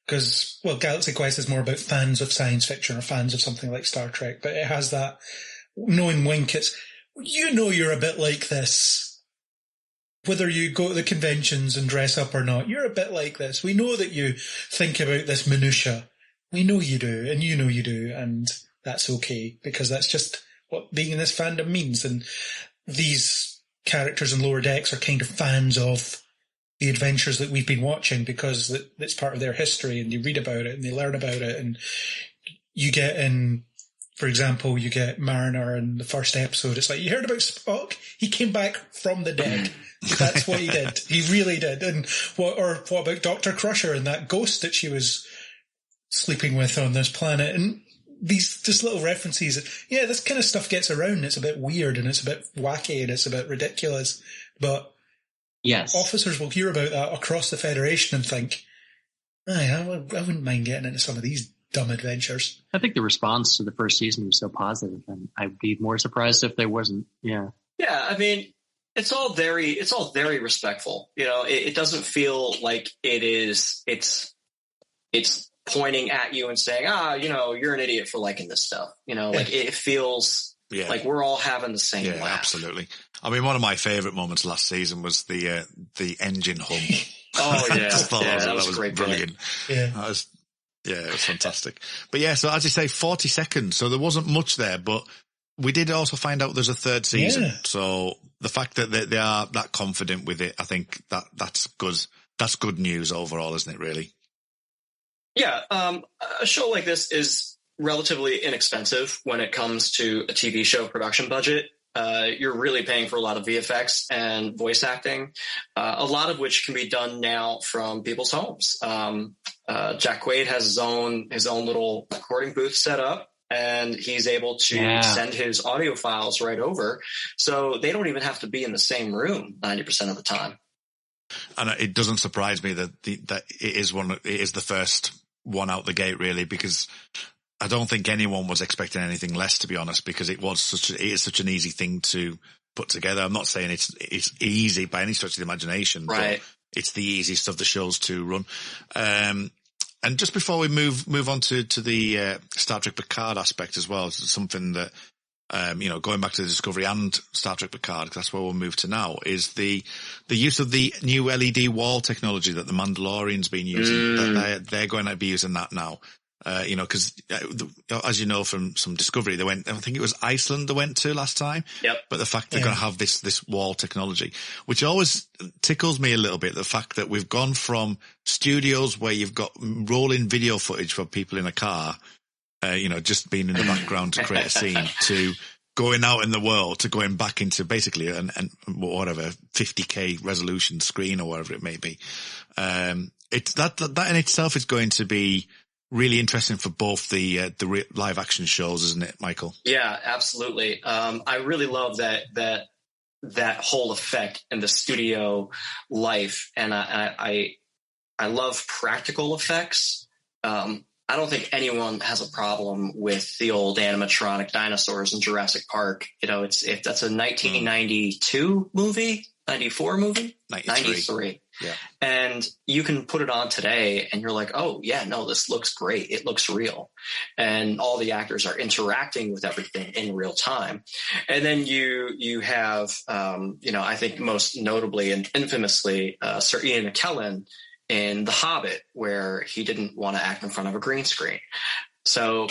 Because, Galaxy Quest is more about fans of science fiction or fans of something like Star Trek. But it has that knowing wink. It's, you're a bit like this. Whether you go to the conventions and dress up or not, you're a bit like this. We know that you think about this minutia. We know you do, and you know you do, and that's okay, because that's just what being in this fandom means. And these characters in Lower Decks are kind of fans of the adventures that we've been watching because it's part of their history, and they read about it, and they learn about it. And you get for example, you get Mariner in the first episode. It's like, you heard about Spock? He came back from the dead. That's what he did. He really did. And what about Dr. Crusher and that ghost that she was sleeping with on this planet? And these just little references. This kind of stuff gets around. It's a bit weird and it's a bit wacky and it's a bit ridiculous. But
yes,
officers will hear about that across the Federation and think, I wouldn't mind getting into some of these dumb adventures.
I think the response to the first season was so positive, and I'd be more surprised if there wasn't. Yeah.
I mean, it's all very respectful. It doesn't feel like it's pointing at you and saying, you're an idiot for liking this stuff. It feels like we're all having the same laugh.
Absolutely. I mean, one of my favorite moments last season was the engine hum.
Oh yeah.
That was
great.
Brilliant. Yeah. It was fantastic. But so as you say, 40 seconds. So there wasn't much there, but we did also find out there's a third season. Yeah. So the fact that they are that confident with it, I think that's good. that's good news overall, isn't it, really?
Yeah. A show like this is relatively inexpensive when it comes to a TV show production budget. You're really paying for a lot of VFX and voice acting, a lot of which can be done now from people's homes. Jack Quaid has his own little recording booth set up, and he's able to send his audio files right over. So they don't even have to be in the same room 90% of the time.
And it doesn't surprise me that it is the first one out the gate, really, because I don't think anyone was expecting anything less, to be honest, because it is such an easy thing to put together. I'm not saying it's easy by any stretch of the imagination,
right?
But it's the easiest of the shows to run. And just before we move on to the Star Trek Picard aspect as well, it's something that going back to the Discovery and Star Trek Picard, because that's where we'll move to now, is the use of the new LED wall technology that the Mandalorian's been using. They're going to be using that now. Because as you know from some Discovery, they went, I think it was Iceland they went to last time.
Yep. But
the fact they're going to have this wall technology, which always tickles me a little bit, the fact that we've gone from studios where you've got rolling video footage for people in a car, just being in the background to create a scene, to going out in the world, to going back into basically an whatever 50K resolution screen or whatever it may be. It's that in itself is going to be really interesting for both the live action shows, isn't it, Michael?
Yeah, absolutely. I really love that whole effect in the studio life, and I love practical effects. I don't think anyone has a problem with the old animatronic dinosaurs in Jurassic Park. If that's a 1992 movie, 94 movie, 93.
Yeah.
And you can put it on today and you're like, oh yeah, no, this looks great. It looks real. And all the actors are interacting with everything in real time. And then you have, I think most notably and infamously, Sir Ian McKellen in The Hobbit, where he didn't want to act in front of a green screen. So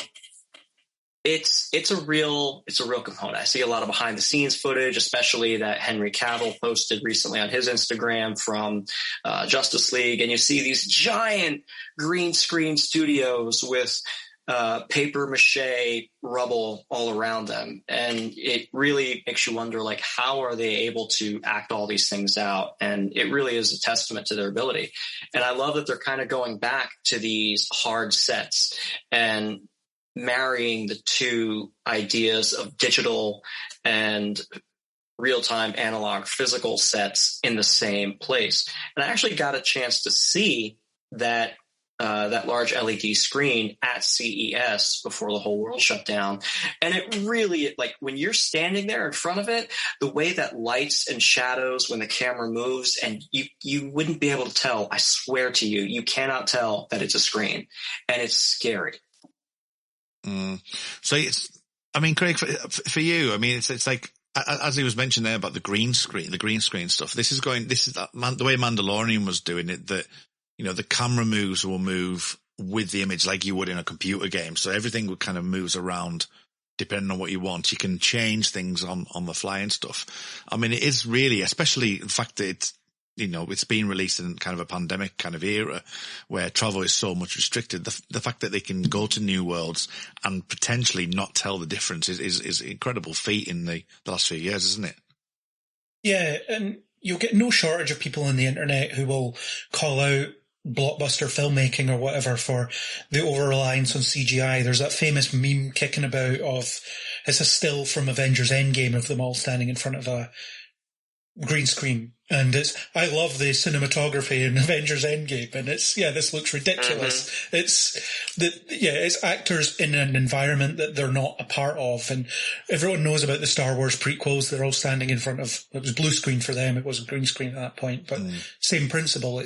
it's a real component. I see a lot of behind the scenes footage, especially that Henry Cavill posted recently on his Instagram from Justice League. And you see these giant green screen studios with paper mache rubble all around them. And it really makes you wonder, like, how are they able to act all these things out? And it really is a testament to their ability. And I love that they're kind of going back to these hard sets and marrying the two ideas of digital and real-time analog physical sets in the same place. And I actually got a chance to see that large LED screen at CES before the whole world shut down. And it really, like, when you're standing there in front of it, the way that lights and shadows when the camera moves, and you wouldn't be able to tell, I swear to you, you cannot tell that it's a screen. And it's scary.
So Craig, for you, it's like, as he was mentioning there about the green screen stuff, this is the way Mandalorian was doing it, that, the camera will move with the image like you would in a computer game. So everything would kind of moves around depending on what you want. You can change things on the fly and stuff. It is really, especially the fact that it's been released in kind of a pandemic kind of era where travel is so much restricted. The fact that they can go to new worlds and potentially not tell the difference is an incredible feat in the last few years, isn't it?
Yeah. And you'll get no shortage of people on the internet who will call out blockbuster filmmaking or whatever for the over-reliance on CGI. There's that famous meme kicking about of, it's a still from Avengers Endgame of them all standing in front of a green screen. And I love the cinematography in Avengers Endgame, and this looks ridiculous. Mm-hmm. It's actors in an environment that they're not a part of. And everyone knows about the Star Wars prequels. They're all standing in front of, it was blue screen for them. It wasn't green screen at that point, but same principle.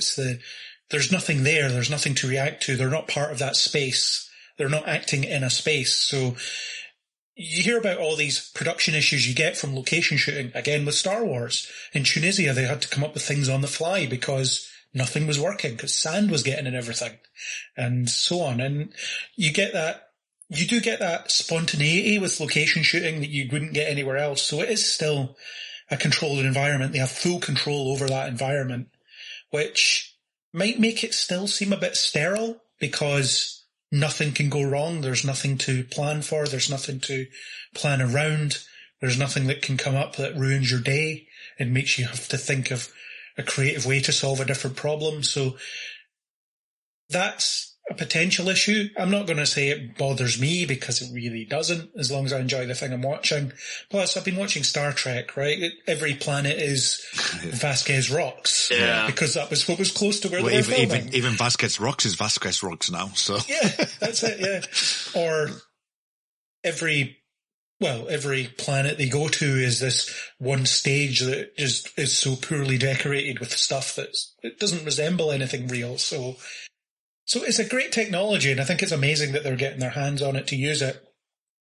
There's nothing there. There's nothing to react to. They're not part of that space. They're not acting in a space. So you hear about all these production issues you get from location shooting. Again, with Star Wars. In Tunisia, they had to come up with things on the fly because nothing was working, because sand was getting in everything, and so on. And you do get that spontaneity with location shooting that you wouldn't get anywhere else. So it is still a controlled environment. They have full control over that environment, which might make it still seem a bit sterile because nothing can go wrong. There's nothing to plan for. There's nothing to plan around. There's nothing that can come up that ruins your day and makes you have to think of a creative way to solve a different problem. So that's a potential issue. I'm not going to say it bothers me because it really doesn't, as long as I enjoy the thing I'm watching. Plus, I've been watching Star Trek, right? Every planet is Vasquez rocks.
Yeah.
Because that was what was close to where they were filming.
Even Vasquez rocks is Vasquez rocks now, so.
Yeah, that's it, yeah. Or every planet they go to is this one stage that just is so poorly decorated with stuff that it doesn't resemble anything real. So it's a great technology, and I think it's amazing that they're getting their hands on it to use it.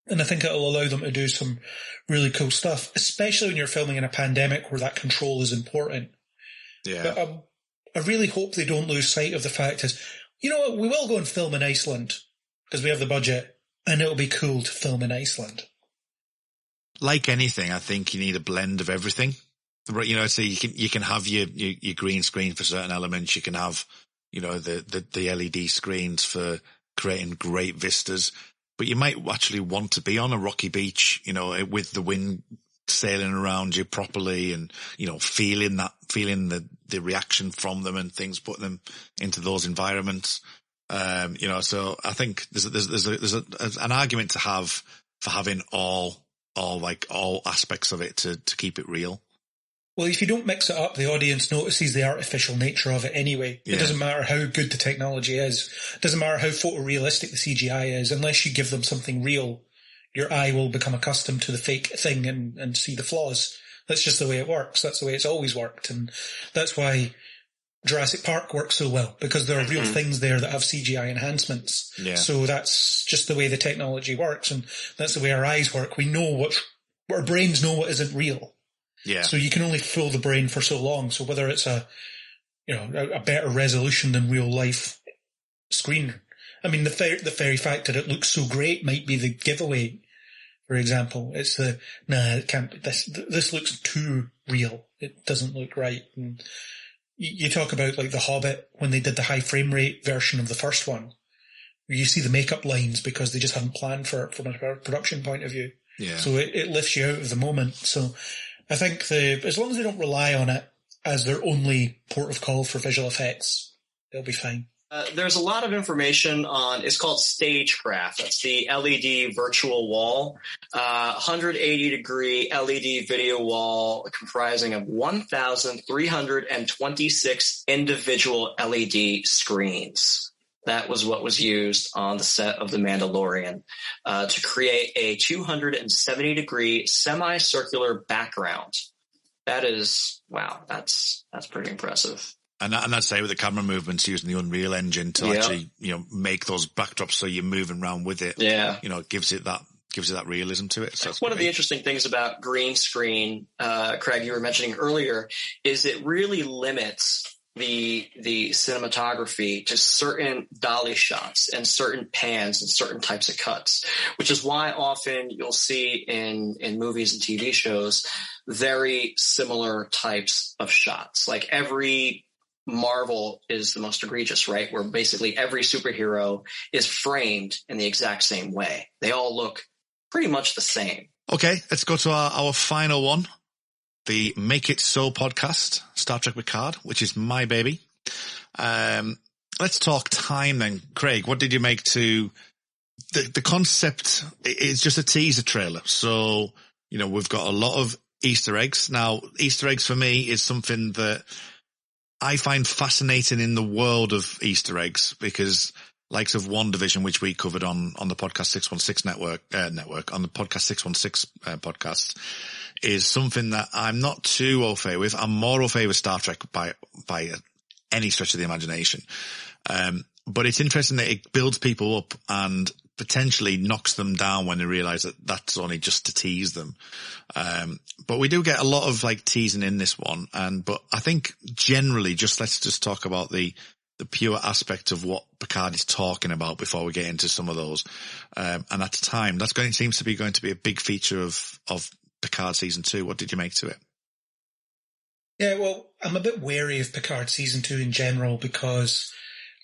And I think it'll allow them to do some really cool stuff, especially when you're filming in a pandemic where that control is important.
Yeah.
But I really hope they don't lose sight of the fact is, you know what, we will go and film in Iceland because we have the budget, and it'll be cool to film in Iceland.
Like anything, I think you need a blend of everything. You know, so you can have your green screen for certain elements. You can have, you know, the LED screens for creating great vistas, but you might actually want to be on a rocky beach, you know, with the wind sailing around you properly, and, you know, feeling the reaction from them and things, putting them into those environments. You know, so I think there's an argument to have for having all aspects of it to keep it real.
Well, if you don't mix it up, the audience notices the artificial nature of it anyway. Yeah. It doesn't matter how good the technology is. It doesn't matter how photorealistic the CGI is. Unless you give them something real, your eye will become accustomed to the fake thing and see the flaws. That's just the way it works. That's the way it's always worked. And that's why Jurassic Park works so well, because there are real things there that have CGI enhancements. Yeah. So that's just the way the technology works, and that's the way our eyes work. We know what our brains know what isn't real. Yeah. So you can only fool the brain for so long. So whether it's a better resolution than real life screen, I mean, the very fact that it looks so great might be the giveaway. For example, it's it can't be this. This looks too real. It doesn't look right. And you talk about like The Hobbit when they did the high frame rate version of the first one. You see the makeup lines because they just hadn't planned for it from a production point of view. Yeah. So it lifts you out of the moment. So I think as long as they don't rely on it as their only port of call for visual effects, they'll be fine.
There's a lot of information on, it's called Stagecraft. That's the LED virtual wall, 180-degree LED video wall comprising of 1,326 individual LED screens. That was what was used on the set of The Mandalorian to create a 270-degree semicircular background. That is, wow, that's pretty impressive.
And I'd say with the camera movements using the Unreal Engine to actually, you know, make those backdrops so you're moving around with it. Yeah. You know, it gives it that realism to it. So
that's one of the interesting things about green screen, Craig, you were mentioning earlier, is it really limits the cinematography to certain dolly shots and certain pans and certain types of cuts, which is why often you'll see in movies and TV shows very similar types of shots. Like every Marvel is the most egregious, right? Where basically every superhero is framed in the exact same way. They all look pretty much the same.
Okay, let's go to our final one. The Make It So podcast, Star Trek Picard, which is my baby. Let's talk time then. Craig, what did you make to the concept? It's just a teaser trailer. So, you know, we've got a lot of Easter eggs. Now, Easter eggs for me is something that I find fascinating in the world of Easter eggs, because likes of WandaVision, which we covered on the podcast 616 network, on the podcast 616 podcast, is something that I'm not too au fait with. I'm more au fait with Star Trek by any stretch of the imagination. But it's interesting that it builds people up and potentially knocks them down when they realize that that's only just to tease them. But we do get a lot of like teasing in this one. But I think generally let's just talk about the pure aspect of what Picard is talking about before we get into some of those. And that's time. Seems to be going to be a big feature of Picard season 2. What did you make to it?
Yeah, well, I'm a bit wary of Picard Season 2 in general because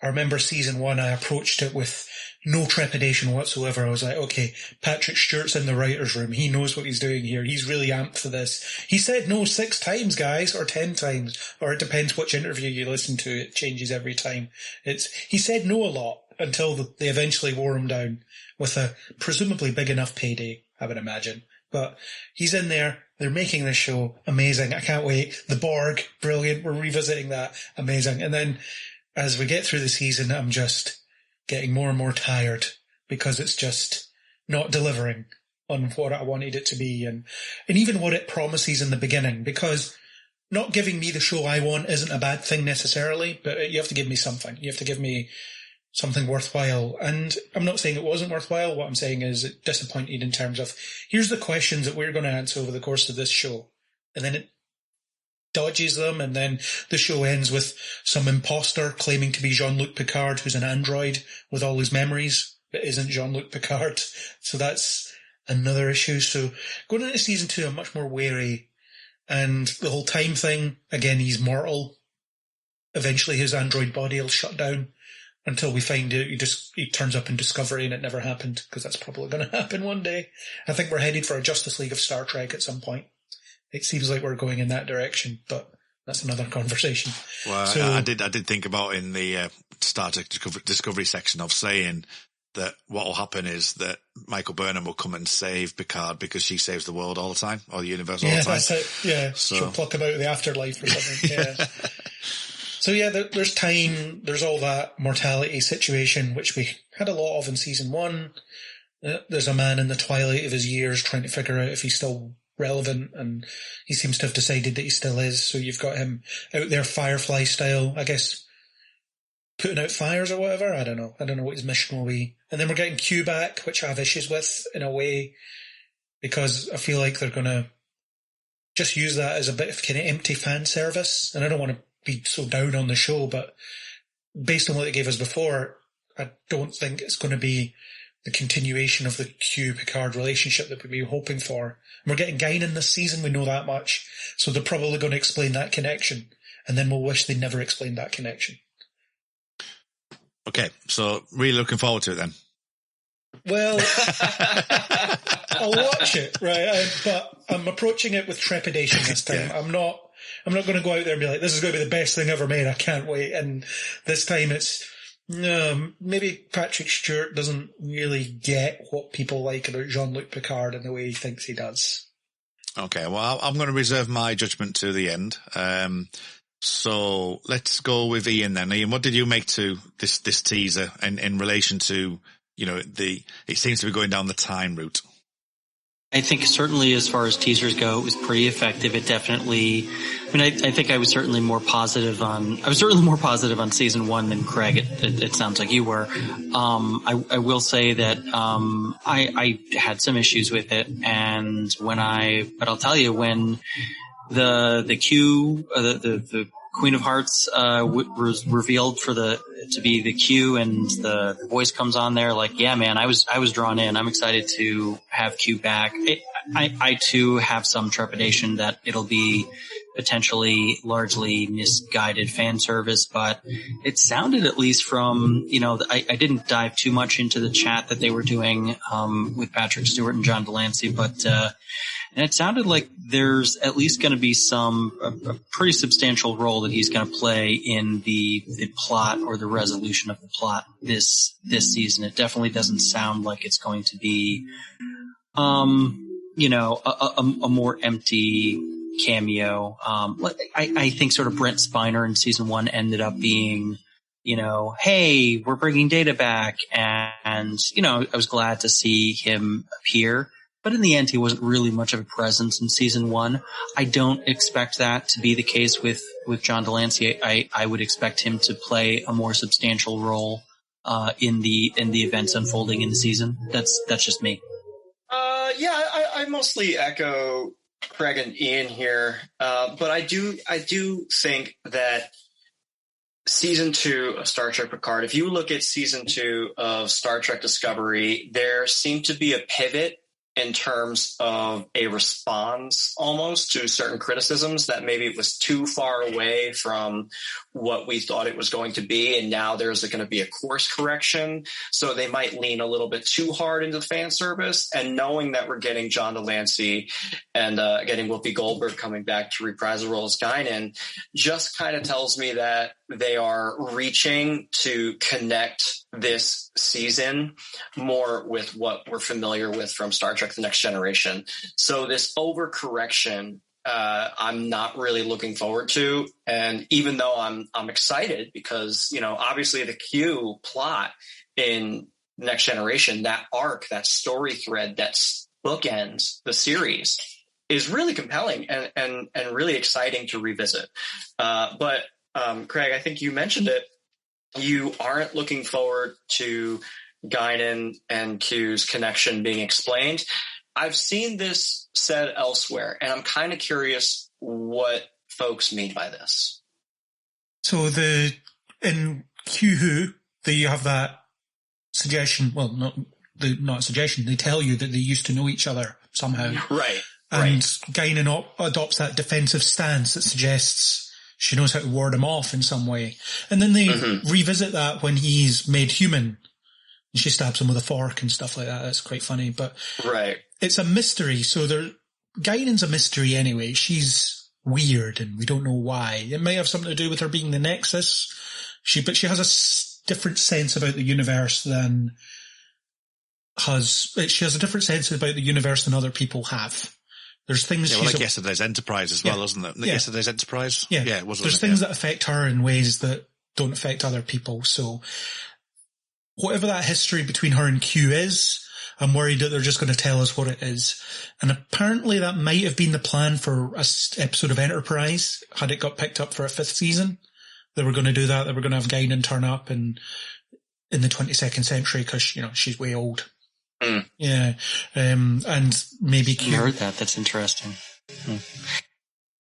I remember Season 1, I approached it with no trepidation whatsoever. I was like, okay, Patrick Stewart's in the writer's room. He knows what he's doing here. He's really amped for this. He said no 6 times, guys, or 10 times, or it depends which interview you listen to. It changes every time. He said no a lot until they eventually wore him down with a presumably big enough payday, I would imagine. But he's in there. They're making this show. Amazing. I can't wait. The Borg, brilliant. We're revisiting that. Amazing. And then as we get through the season, I'm just getting more and more tired because it's just not delivering on what I wanted it to be and even what it promises in the beginning, because not giving me the show I want isn't a bad thing necessarily, but you have to give me something. You have to give me something worthwhile. And I'm not saying it wasn't worthwhile. What I'm saying is it disappointed in terms of, here's the questions that we're going to answer over the course of this show. And then it dodges them, and then the show ends with some imposter claiming to be Jean-Luc Picard, who's an android with all his memories, but isn't Jean-Luc Picard. So that's another issue. So going into season 2, I'm much more wary. And the whole time thing, again, he's mortal. Eventually his android body will shut down until we find out he turns up in Discovery and it never happened, because that's probably going to happen one day. I think we're headed for a Justice League of Star Trek at some point. It seems like we're going in that direction, but that's another conversation.
Well,
so,
I did think about in the Star Trek Discovery section of saying that what will happen is that Michael Burnham will come and save Picard because she saves the world all the time, or the universe all the time.
That's it. Yeah, so she'll pluck him out of the afterlife or something. Yeah. So yeah, there's time, there's all that mortality situation, which we had a lot of in season 1. There's a man in the twilight of his years trying to figure out if he's still relevant, and he seems to have decided that he still is. So you've got him out there Firefly style, I guess, putting out fires or whatever. I don't know what his mission will be. And then we're getting Q back, which I have issues with in a way, because I feel like they're going to just use that as a bit of kind of empty fan service. And I don't want to be so down on the show, but based on what they gave us before, I don't think it's going to be the continuation of the Q-Picard relationship that we'd be hoping for. And we're getting Guinan this season, we know that much. So they're probably going to explain that connection. And then we'll wish they never explained that connection.
Okay, so really looking forward to it then.
Well, I'll watch it, right? But I'm approaching it with trepidation this time. Yeah. I'm not going to go out there and be like, this is going to be the best thing ever made. I can't wait. And this time it's, no, maybe Patrick Stewart doesn't really get what people like about Jean-Luc Picard in the way he thinks he does.
Okay, well, I'm going to reserve my judgment to the end. So let's go with Ian then. Ian, what did you make to this teaser in relation to, it seems to be going down the time route?
I think certainly as far as teasers go, it was pretty effective. It definitely, I think I was certainly more positive on season 1 than Craig. It sounds like you were. I will say that, I had some issues with it. And but I'll tell you, when the Queen of Hearts, was revealed to be the Q, and the voice comes on there, like, yeah, man, I was drawn in. I'm excited to have Q back. I too have some trepidation that it'll be potentially largely misguided fan service, but it sounded, at least from, I didn't dive too much into the chat that they were doing, with Patrick Stewart and John Delancey, but, and it sounded like there's at least going to be a pretty substantial role that he's going to play in the plot or the resolution of the plot this season. It definitely doesn't sound like it's going to be, a more empty cameo. I think sort of Brent Spiner in season 1 ended up being, hey, we're bringing Data back. And, I was glad to see him appear. But in the end, he wasn't really much of a presence in season 1. I don't expect that to be the case with John Delancey. I would expect him to play a more substantial role in the events unfolding in the season. That's just me.
I mostly echo Craig and Ian here, but I do think that season 2 of Star Trek Picard, if you look at season 2 of Star Trek Discovery, there seemed to be a pivot in terms of a response almost to certain criticisms that maybe it was too far away from what we thought it was going to be. And now there's going to be a course correction. So they might lean a little bit too hard into the fan service. And knowing that we're getting John Delancey and getting Whoopi Goldberg coming back to reprise the role as Guinan just kind of tells me that they are reaching to connect this season more with what we're familiar with from Star Trek The Next Generation. So this overcorrection, I'm not really looking forward to. And even though I'm excited because, you know, obviously the Q plot in Next Generation, that arc, that story thread that bookends the series is really compelling and really exciting to revisit. But Craig, I think you mentioned it. You aren't looking forward to Guinan and Q's connection being explained. I've seen this said elsewhere, and I'm kind of curious what folks mean by this.
So in Q you have that suggestion. Well, not a suggestion. They tell you that they used to know each other somehow,
right?
And Guinan adopts that defensive stance that suggests she knows how to ward him off in some way. And then they revisit that when he's made human. And she stabs him with a fork and stuff like that. That's quite funny. But it's a mystery. So Guinan's a mystery anyway. She's weird and we don't know why. It might have something to do with her being the Nexus. But she has a different sense about the universe than other people have. There's things
like yesterday's Enterprise as well, isn't it? Yesterday's Enterprise?
Yeah,
it was.
There's things that affect her in ways that don't affect other people. So whatever that history between her and Q is, I'm worried that they're just going to tell us what it is. And apparently that might have been the plan for an episode of Enterprise, had it got picked up for a 5th season. They were going to do that. They were going to have Guinan turn up in the 22nd century because, you know, she's way old. Yeah. And maybe Q.
I heard that. That's interesting.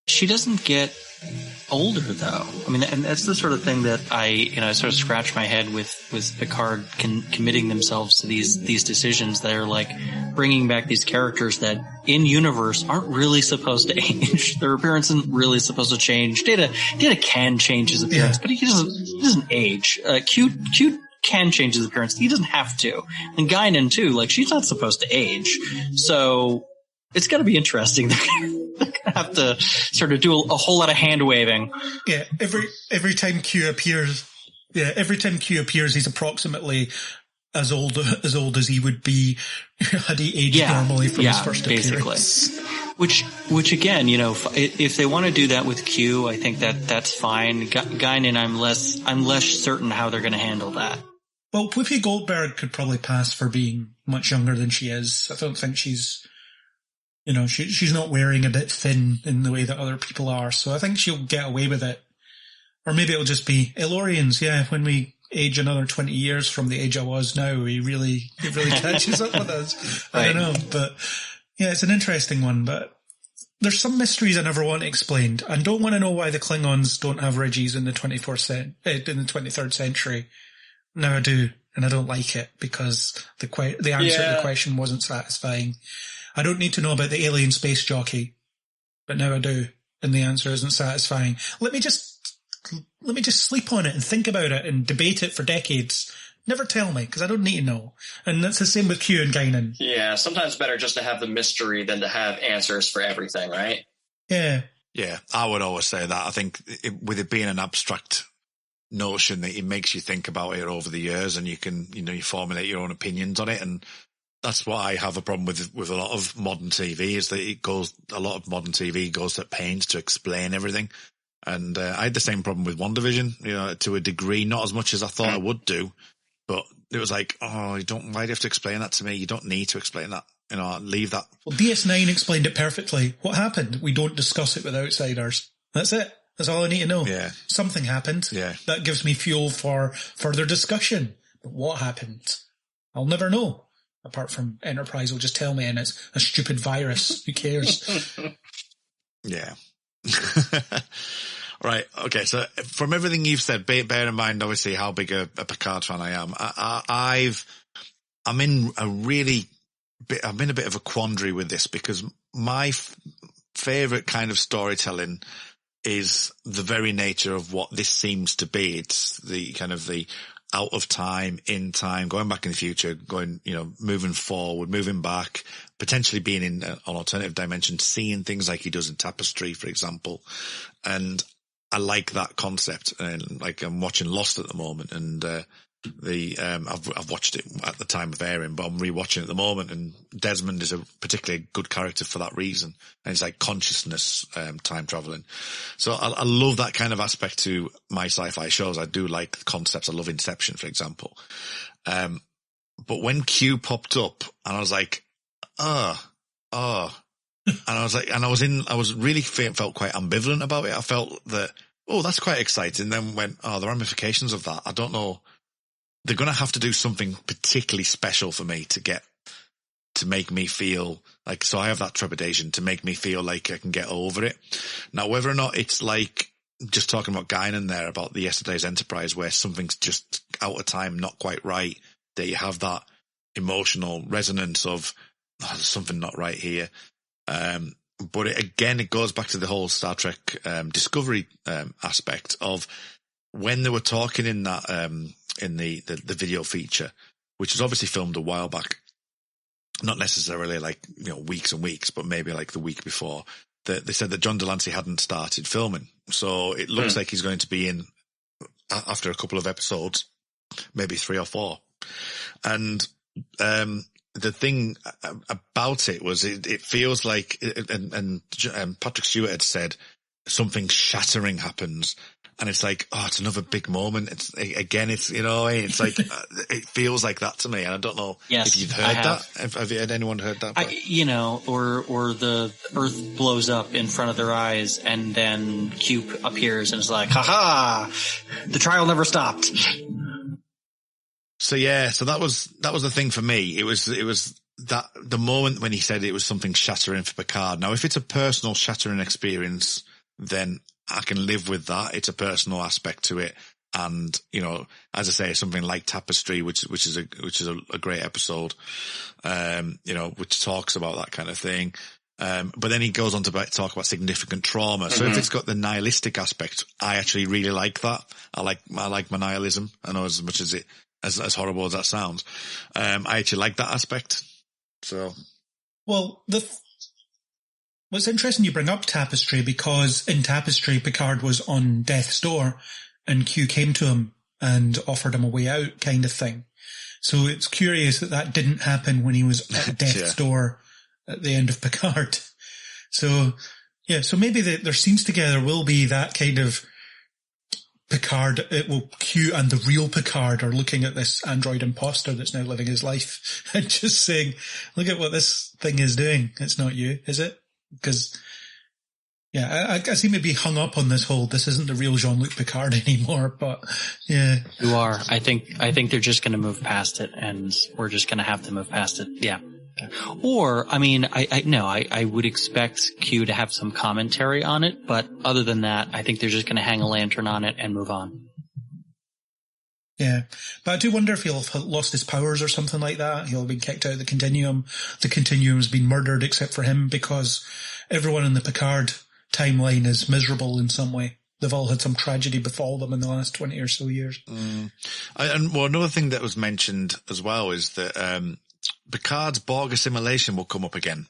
She doesn't get older though. I mean, and that's the sort of thing that I sort of scratch my head with Picard committing themselves to these decisions that are like bringing back these characters that in universe aren't really supposed to age. Their appearance isn't really supposed to change. Data can change his appearance, but he doesn't age. Q can change his appearance. He doesn't have to. And Guinan too, like she's not supposed to age. So it's going to be interesting. They're going to have to sort of do a whole lot of hand waving.
Yeah. Every time Q appears, he's approximately as old as he would be had he aged normally from his first appearance.
Which again, you know, if they want to do that with Q, I think that's fine. Guinan, I'm less certain how they're going to handle that.
Well, Whoopi Goldberg could probably pass for being much younger than she is. I don't think she's not wearing a bit thin in the way that other people are. So I think she'll get away with it. Or maybe it'll just be Elorians. Yeah, when we age another 20 years from the age I was now, it really catches up with us. I don't know, but yeah, it's an interesting one. But there's some mysteries I never want explained. I don't want to know why the Klingons don't have Reggies in the 23rd century. Now I do, and I don't like it because the answer to the question wasn't satisfying. I don't need to know about the alien space jockey, but now I do, and the answer isn't satisfying. Let me just sleep on it and think about it and debate it for decades. Never tell me, because I don't need to know. And that's the same with Q and Guinan.
Yeah, sometimes better just to have the mystery than to have answers for everything, right?
Yeah.
Yeah, I would always say that. I think with it being an abstract notion, that it makes you think about it over the years, and you can, you formulate your own opinions on it. And that's what I have a problem with a lot of modern TV, is that a lot of modern TV goes at pains to explain everything. And I had the same problem with WandaVision, to a degree, not as much as I thought I would do, but it was like, why do you have to explain that to me? You don't need to explain that. Leave that.
Well, DS9 explained it perfectly. What happened? We don't discuss it with outsiders. That's it. That's all I need to know.
Yeah.
Something happened.
Yeah.
That gives me fuel for further discussion. But what happened? I'll never know. Apart from Enterprise will just tell me, and it's a stupid virus. Who cares?
Yeah. Right. Okay. So from everything you've said, bear in mind, obviously, how big a Picard fan I am. I'm in a really I'm in a bit of a quandary with this, because my favorite kind of storytelling is the very nature of what this seems to be. It's the kind of the out of time, in time, going back in the future, going, moving forward, moving back, potentially being in an alternative dimension, seeing things like he does in Tapestry, for example. And I like that concept. And like, I'm watching Lost at the moment, and I've watched it at the time of airing, but I'm rewatching it at the moment, and Desmond is a particularly good character for that reason. And it's like consciousness, time traveling. So I love that kind of aspect to my sci-fi shows. I do like the concepts. I love Inception, for example. But when Q popped up, and I was like, and I was like, and I was really felt quite ambivalent about it. I felt that, that's quite exciting. Then went, the ramifications of that, I don't know. They're going to have to do something particularly special for me to make me feel like, so I have that trepidation, to make me feel like I can get over it. Now, whether or not it's like just talking about Guinan there, about the Yesterday's Enterprise, where something's just out of time, not quite right, that you have that emotional resonance of, there's something not right here. But it goes back to the whole Star Trek Discovery aspect of when they were talking in that in the video feature, which was obviously filmed a while back, not necessarily like weeks and weeks, but maybe like the week before. They said that John Delancey hadn't started filming, so it looks like he's going to be in after a couple of episodes, maybe 3 or 4. And the thing about it was it feels like, and Patrick Stewart had said, something shattering happens. And it's like, it's another big moment. It's it's like, it feels like that to me. And I don't know if you've heard that. Have you had anyone heard that?
Or the Earth blows up in front of their eyes, and then Q appears and is like, ha, the trial never stopped.
So that was the thing for me. It was that the moment when he said it was something shattering for Picard. Now, if it's a personal shattering experience, then I can live with that. It's a personal aspect to it. And, as I say, something like Tapestry, which is a great episode, which talks about that kind of thing. But then he goes on to talk about significant trauma. So if it's got the nihilistic aspect, I actually really like that. I like my nihilism. I know as much as as horrible as that sounds. I actually like that aspect. So.
Well, what's interesting you bring up Tapestry, because in Tapestry, Picard was on death's door and Q came to him and offered him a way out, kind of thing. So it's curious that didn't happen when he was at death's door at the end of Picard. So, so maybe there seems to there will be that kind of Picard, Q and the real Picard are looking at this android imposter that's now living his life and just saying, look at what this thing is doing. It's not you, is it? Because, I seem to be hung up on this isn't the real Jean-Luc Picard anymore, but yeah.
You are. I think they're just going to move past it, and we're just going to have to move past it. Yeah. Or, I would expect Q to have some commentary on it, but other than that, I think they're just going to hang a lantern on it and move on.
Yeah, but I do wonder if he'll have lost his powers or something like that. He'll have been kicked out of the Continuum. The Continuum's been murdered except for him, because everyone in the Picard timeline is miserable in some way. They've all had some tragedy befall them in the last 20 or so years.
And another thing that was mentioned as well is that Picard's Borg assimilation will come up again.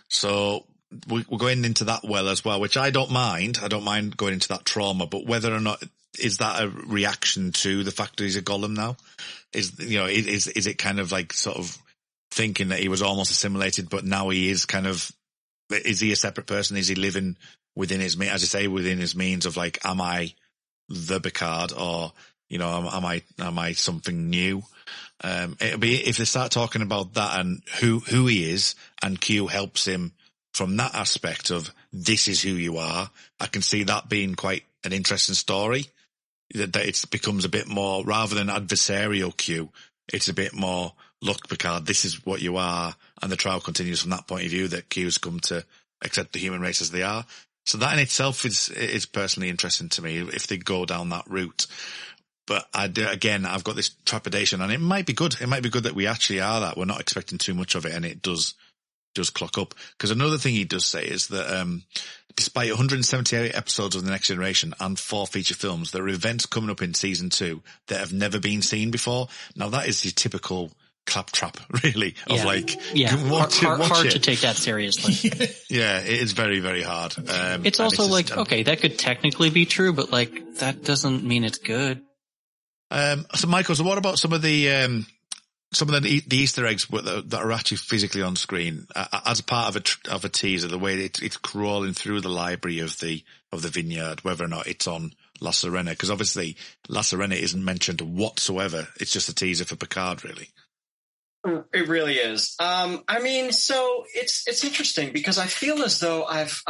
So we're going into that well as well, which I don't mind. I don't mind going into that trauma, but whether or not, is that a reaction to the fact that he's a golem now? Is it kind of like sort of thinking that he was almost assimilated, but now he is kind of, is he a separate person? Is he living within his, as I say, within his means of like, am I the Picard, or, am I something new? It'll be, if they start talking about that and who he is, and Q helps him from that aspect of, this is who you are, I can see that being quite an interesting story. That it becomes a bit more, rather than adversarial Q, it's a bit more, look, Picard, this is what you are, and the trial continues from that point of view, that Q's come to accept the human race as they are. So that in itself is personally interesting to me, if they go down that route. But again, I've got this trepidation, and it might be good. It might be good that we actually are that. We're not expecting too much of it, and it does clock up. Because another thing he does say is that despite 178 episodes of The Next Generation and 4 feature films, there are events coming up in season 2 that have never been seen before. Now, that is your typical claptrap, really, of
hard to take that seriously.
Yeah, it is very, very hard.
It's also okay, that could technically be true, but like that doesn't mean it's good.
So Michael, so what about some of the Easter eggs that are actually physically on screen as a part of a teaser? The way it's crawling through the library of the vineyard, whether or not it's on La Sirena, because obviously La Sirena isn't mentioned whatsoever. It's just a teaser for Picard, really.
It really is. I mean, so it's interesting because I feel as though I've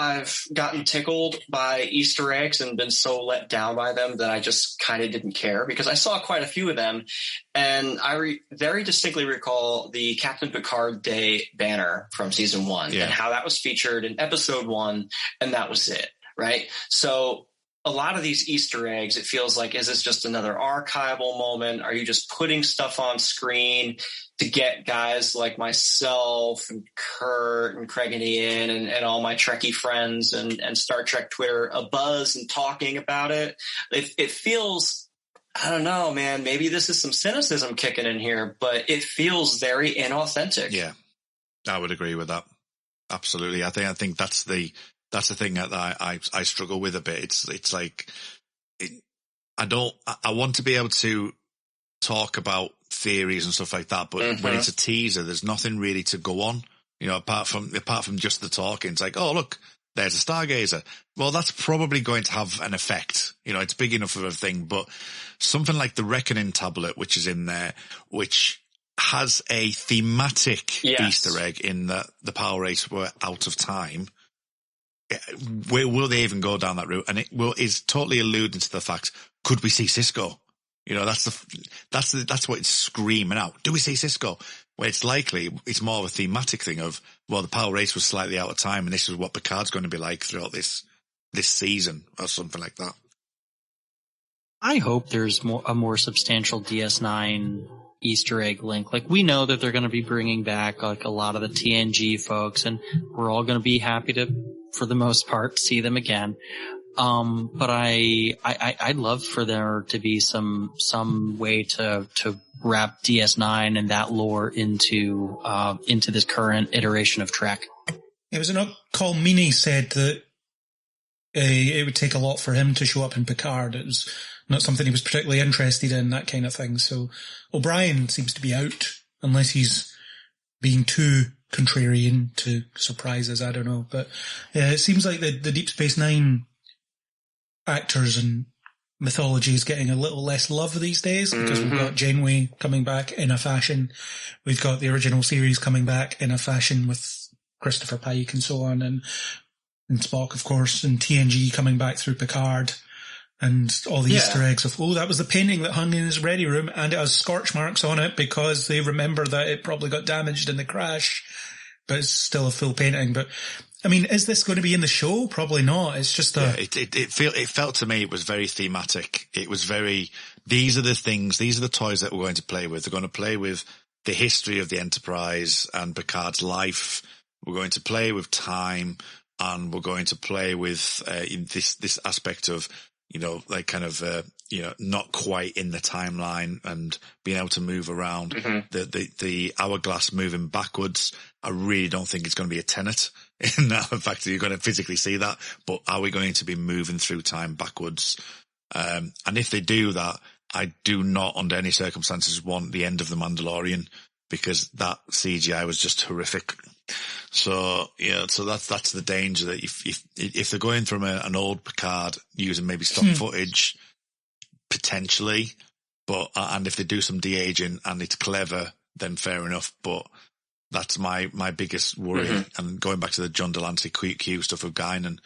gotten tickled by Easter eggs and been so let down by them that I just kind of didn't care, because I saw quite a few of them, and I very distinctly recall the Captain Picard Day banner from season 1 and how that was featured in episode 1, and that was it, right? So a lot of these Easter eggs, it feels like, is this just another archival moment? Are you just putting stuff on screen to get guys like myself and Kurt and Craig and Ian and all my Trekkie friends and Star Trek Twitter a buzz and talking about it? It feels, I don't know, man, maybe this is some cynicism kicking in here, but it feels very inauthentic.
Yeah, I would agree with that. Absolutely. I think that's the thing that I struggle with a bit. It's like, I want to be able to talk about theories and stuff like that, but when it's a teaser, there's nothing really to go on, apart from just the talking. It's like, oh, look, there's a stargazer. Well, that's probably going to have an effect. It's big enough of a thing, but something like the Reckoning tablet, which is in there, which has a thematic Easter egg in that the power race were out of time. Where will they even go down that route? And is totally alluding to the fact, could we see Cisco? That's what it's screaming out. Do we see Cisco? Well, it's likely it's more of a thematic thing of, well, the power race was slightly out of time, and this is what Picard's going to be like throughout this season, or something like that.
I hope there's a more substantial DS9 Easter egg link. Like, we know that they're going to be bringing back like a lot of the TNG folks, and we're all going to be happy to, for the most part, see them again. But I'd love for there to be some way to wrap DS9 and that lore into this current iteration of Trek.
It was not Call Meany said that it would take a lot for him to show up in Picard. It was not something he was particularly interested in, that kind of thing. So O'Brien seems to be out, unless he's being too contrarian to surprise us. I don't know. But it seems like the Deep Space Nine actors and mythology is getting a little less love these days, because we've got Janeway coming back in a fashion. We've got the original series coming back in a fashion with Christopher Pike and so on, and Spock, of course, and TNG coming back through Picard. And all the Easter eggs of, that was the painting that hung in his ready room, and it has scorch marks on it because they remember that it probably got damaged in the crash, but it's still a full painting. But I mean, is this going to be in the show? Probably not. It's just
it felt to me it was very thematic. It was very, these are the toys that we're going to play with. They're going to play with the history of the Enterprise and Picard's life. We're going to play with time, and we're going to play with this aspect of, like kind of, not quite in the timeline and being able to move around. The hourglass moving backwards, I really don't think it's going to be a tenet in that. In fact, you're going to physically see that, but are we going to be moving through time backwards? And if they do that, I do not under any circumstances want the end of The Mandalorian, because that CGI was just horrific. So that's the danger, that if they're going from an old Picard using maybe stock footage, potentially, but and if they do some de-aging and it's clever, then fair enough. But that's my biggest worry. And going back to the John Delancey Q stuff of Guinan,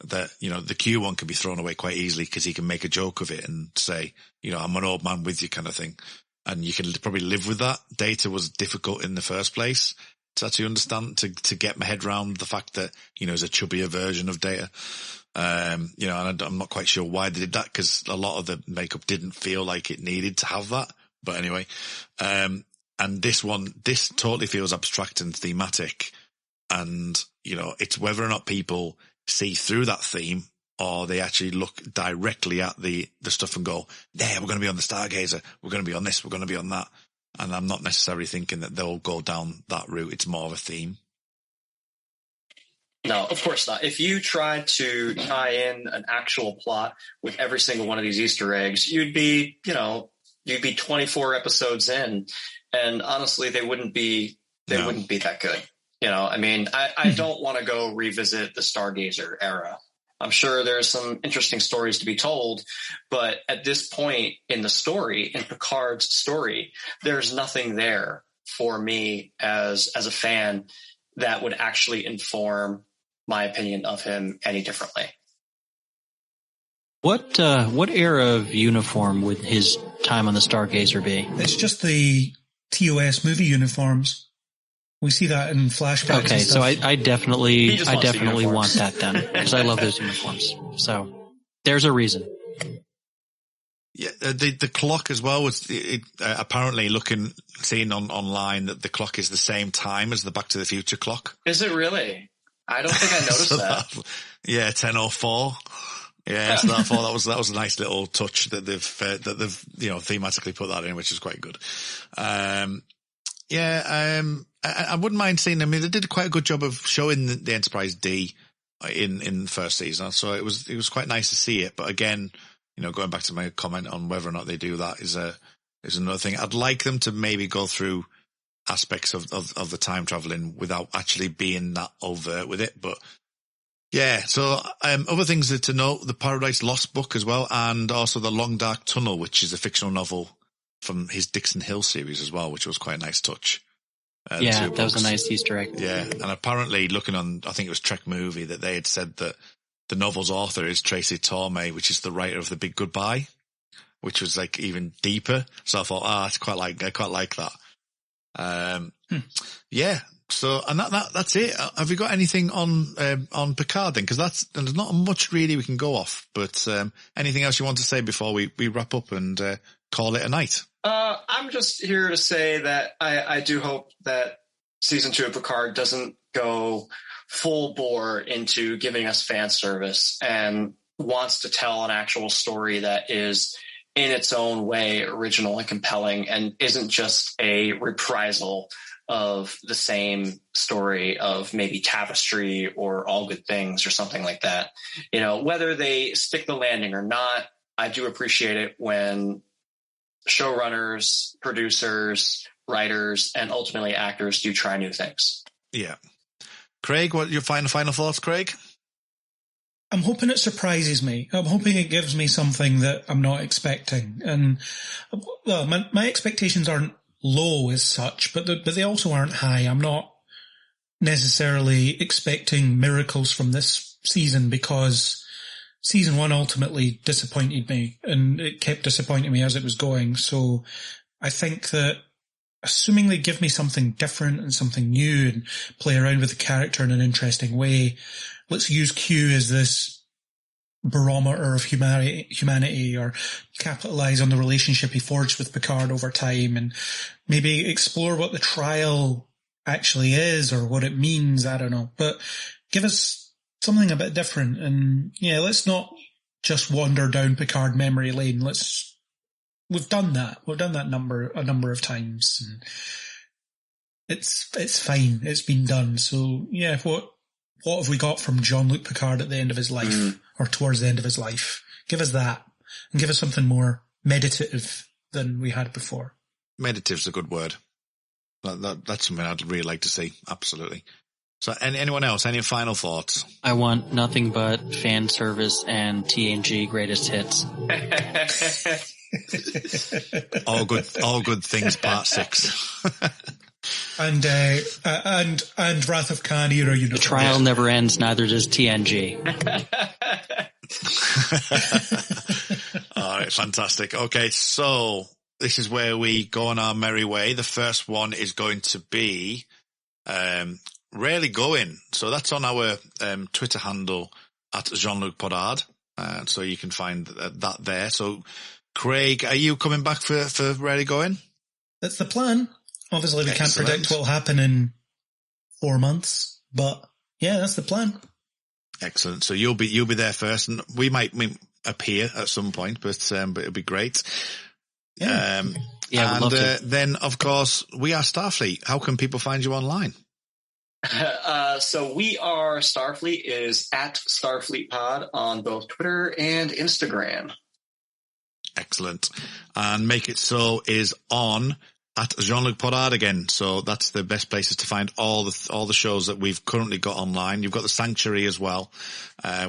that the Q one can be thrown away quite easily because he can make a joke of it and say, I'm an old man with you kind of thing, and you can probably live with that. Data was difficult in the first place to actually understand, to get my head around the fact that, is a chubbier version of Data. You know, and I'm not quite sure why they did that, because a lot of the makeup didn't feel like it needed to have that. But anyway, and this totally feels abstract and thematic. And, you know, it's whether or not people see through that theme, or they actually look directly at the stuff and go, yeah, we're going to be on the Stargazer, we're going to be on this, we're going to be on that. And I'm not necessarily thinking that they'll go down that route. It's more of a theme.
No, of course not. If you tried to tie in an actual plot with every single one of these Easter eggs, you'd be 24 episodes in, and honestly, they wouldn't be that good. You know, I mean, I don't want to go revisit the Stargazer era. I'm sure there's some interesting stories to be told, but at this point in the story, in Picard's story, there's nothing there for me as a fan that would actually inform my opinion of him any differently.
What era of uniform would his time on the Stargazer be?
It's just the TOS movie uniforms. We see that in flashbacks.
Okay,
so
I definitely want that then, because I love those uniforms. So there's a reason.
Yeah, the clock as well was apparently seeing online that the clock is the same time as the Back to the Future clock.
Is it really? I don't think I noticed
so
that.
10:04. Yeah, so that was a nice little touch that they've thematically put that in, which is quite good. I wouldn't mind seeing. I mean, they did quite a good job of showing the Enterprise D in the first season, so it was quite nice to see it. But again, you know, going back to my comment on whether or not they do that is another thing. I'd like them to maybe go through aspects of the time traveling without actually being that overt with it. But yeah, so other things to note: the Paradise Lost book as well, and also the Long Dark Tunnel, which is a fictional novel from his Dixon Hill series as well, which was quite a nice touch.
That was a nice Easter egg.
Yeah, and apparently looking on, I think it was Trek Movie, that they had said that the novel's author is Tracy Torme, which is the writer of The Big Goodbye, which was like even deeper. So I thought, I quite like that. Yeah. So, and that's it. Have you got anything on Picard then? Cause there's not much really we can go off, but, anything else you want to say before we wrap up and, call it a night?
I'm just here to say that I do hope that season 2 of Picard doesn't go full bore into giving us fan service and wants to tell an actual story that is in its own way original and compelling and isn't just a reprisal of the same story of maybe Tapestry or All Good Things or something like that. You know, whether they stick the landing or not, I do appreciate it when showrunners, producers, writers, and ultimately actors do try new things.
Yeah. Craig, what your final thoughts, Craig?
I'm hoping it surprises me. I'm hoping it gives me something that I'm not expecting. And well, my expectations aren't low as such, but they also aren't high. I'm not necessarily expecting miracles from this season because season 1 ultimately disappointed me, and it kept disappointing me as it was going. So I think that assuming they give me something different and something new and play around with the character in an interesting way, let's use Q as this barometer of humanity, or capitalize on the relationship he forged with Picard over time, and maybe explore what the trial actually is or what it means. I don't know, but give us something a bit different. And yeah, let's not just wander down Picard memory lane. We've done that. We've done that a number of times. And it's fine. It's been done. So yeah, what have we got from Jean-Luc Picard at the end of his life or towards the end of his life? Give us that, and give us something more meditative than we had before.
Meditative's a good word. That's something I'd really like to see. Absolutely. So anyone else, any final thoughts?
I want nothing but fan service and TNG greatest hits.
all good things, part 6.
and Wrath of Khan era uniform.
The trial never ends, neither does TNG.
All right, fantastic. Okay, so this is where we go on our merry way. The first one is going to be Rarely Going. So that's on our Twitter handle, at Jean-Luc Podard. So you can find that there. So, Craig, are you coming back for Ready Going?
That's the plan. Obviously, we can't predict what will happen in 4 months, but yeah, that's the plan.
Excellent. So you'll be there first, and we might appear at some point, but it'll be great.
Yeah, we'd love to.
Then, of course, We Are Starfleet. How can people find you online?
So We Are Starfleet is at Starfleet Pod on both Twitter and Instagram.
Excellent. And Make It So is on at Jean-Luc Podard again. So that's the best places to find all the shows that we've currently got online. You've got the Sanctuary as well,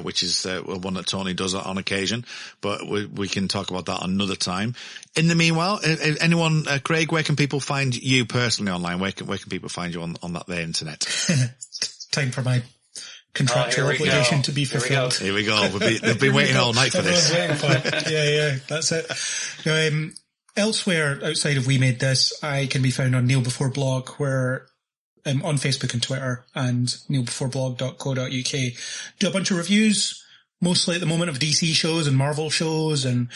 which is one that Tony does on occasion, but we can talk about that another time. In the meanwhile, anyone, Craig, where can people find you personally online? Where can people find you on that there internet?
Time for my contractual obligation to be fulfilled.
Here we go. They've been waiting all night for this.
Yeah, that's it. Elsewhere outside of We Made This, I can be found on Kneel Before Blog, where on Facebook and Twitter, and kneelbeforeblog.co.uk. Do a bunch of reviews, mostly at the moment of DC shows and Marvel shows, and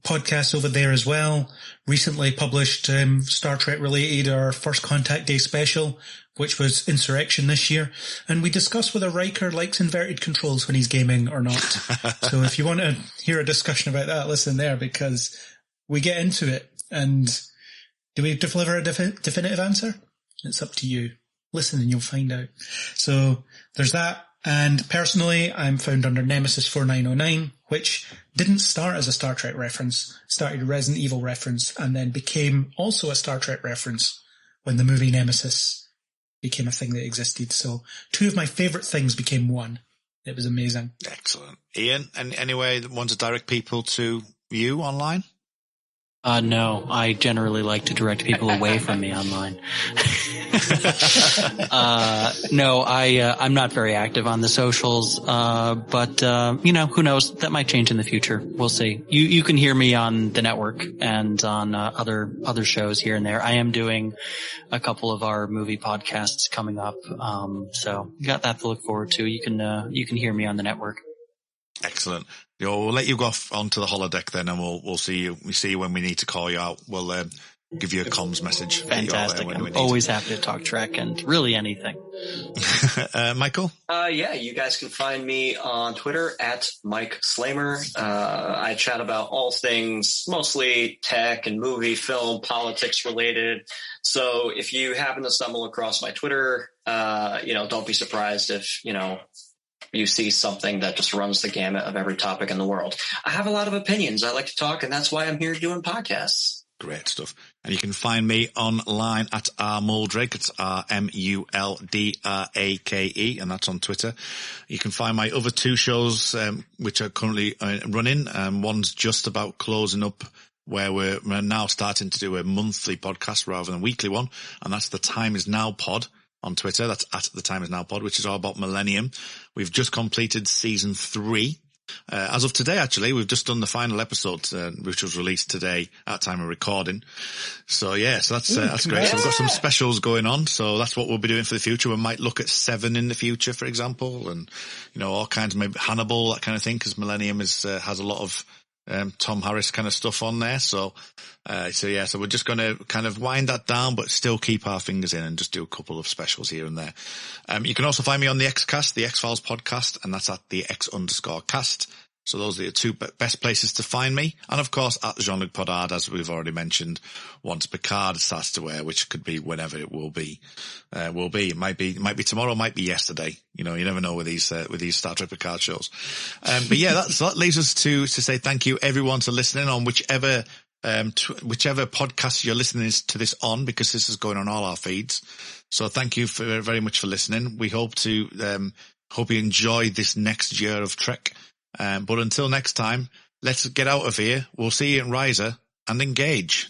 podcasts over there as well. Recently published Star Trek related, our First Contact Day special, which was Insurrection this year, and we discuss whether Riker likes inverted controls when he's gaming or not. So if you want to hear a discussion about that, listen there, because we get into it. And do we deliver a definitive answer? It's up to you. Listen and you'll find out. So there's that. And personally, I'm found under Nemesis 4909, which didn't start as a Star Trek reference, started a Resident Evil reference, and then became also a Star Trek reference when the movie Nemesis became a thing that existed. So 2 of my favourite things became 1. It was amazing.
Excellent. Ian, any way that want to direct people to you online?
No, I generally like to direct people away from me online. No, I'm not very active on the socials, but who knows? That might change in the future. We'll see. You can hear me on the network and on other shows here and there. I am doing a couple of our movie podcasts coming up, so you got that to look forward to. You can hear me on the network.
Excellent. We'll let you go off onto the holodeck then, and we'll see you. We see you when we need to call you out. We'll give you a comms message.
Fantastic. I'm always happy to talk Trek and really anything.
Michael?
Yeah, you guys can find me on Twitter at Mike Slamer. I chat about all things, mostly tech and movie, film, politics related. So if you happen to stumble across my Twitter, don't be surprised if, you see something that just runs the gamut of every topic in the world. I have a lot of opinions. I like to talk, and that's why I'm here doing podcasts.
Great stuff. And you can find me online at rmuldrake. It's RMULDRAKE, and that's on Twitter. You can find my other 2 shows, which are currently running. One's just about closing up, where we're now starting to do a monthly podcast rather than a weekly one, and that's The Time Is Now Pod. On Twitter, that's at The Time Is Now Pod, which is all about Millennium. We've just completed season 3. As of today, actually, we've just done the final episode, which was released today at time of recording. So yeah, so that's great. So we've got some specials going on. So that's what we'll be doing for the future. We might look at 7 in the future, for example, and, all kinds of maybe Hannibal, that kind of thing, because Millennium has a lot of Tom Harris kind of stuff on there. So we're just going to kind of wind that down, but still keep our fingers in and just do a couple of specials here and there. You can also find me on the Xcast, the X-Files podcast, and that's at the X_cast. So those are the 2 best places to find me. And of course, at Jean-Luc Podard, as we've already mentioned, once Picard starts to air, which could be whenever it will be. It might be tomorrow, might be yesterday. You never know with these Star Trek Picard shows. But yeah, that leaves us to say thank you everyone for listening on whichever podcast you're listening to this on, because this is going on all our feeds. So thank you very much for listening. We hope you enjoy this next year of Trek. But until next time, let's get out of here. We'll see you in Riser and engage.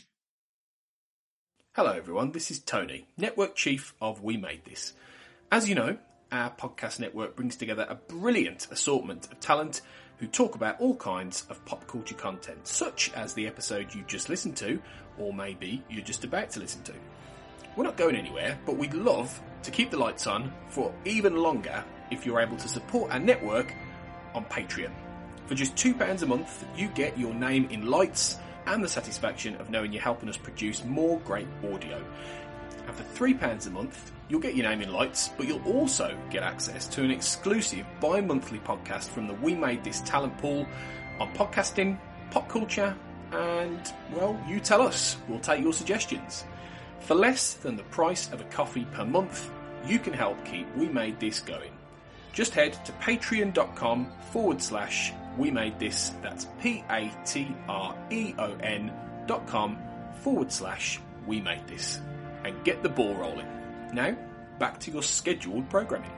Hello everyone, this is Tony, Network Chief of We Made This. As you know, our podcast network brings together a brilliant assortment of talent who talk about all kinds of pop culture content, such as the episode you just listened to, or maybe you're just about to listen to. We're not going anywhere, but we'd love to keep the lights on for even longer if you're able to support our network on Patreon. For just £2 a month, you get your name in lights and the satisfaction of knowing you're helping us produce more great audio. And for £3 a month, you'll get your name in lights, but you'll also get access to an exclusive bi-monthly podcast from the We Made This talent pool on podcasting, pop culture, and, well, you tell us. We'll take your suggestions. For less than the price of a coffee per month, you can help keep We Made This going. Just head to patreon.com/We Made This. That's patreon.com/We Made This. And get the ball rolling. Now, back to your scheduled programming.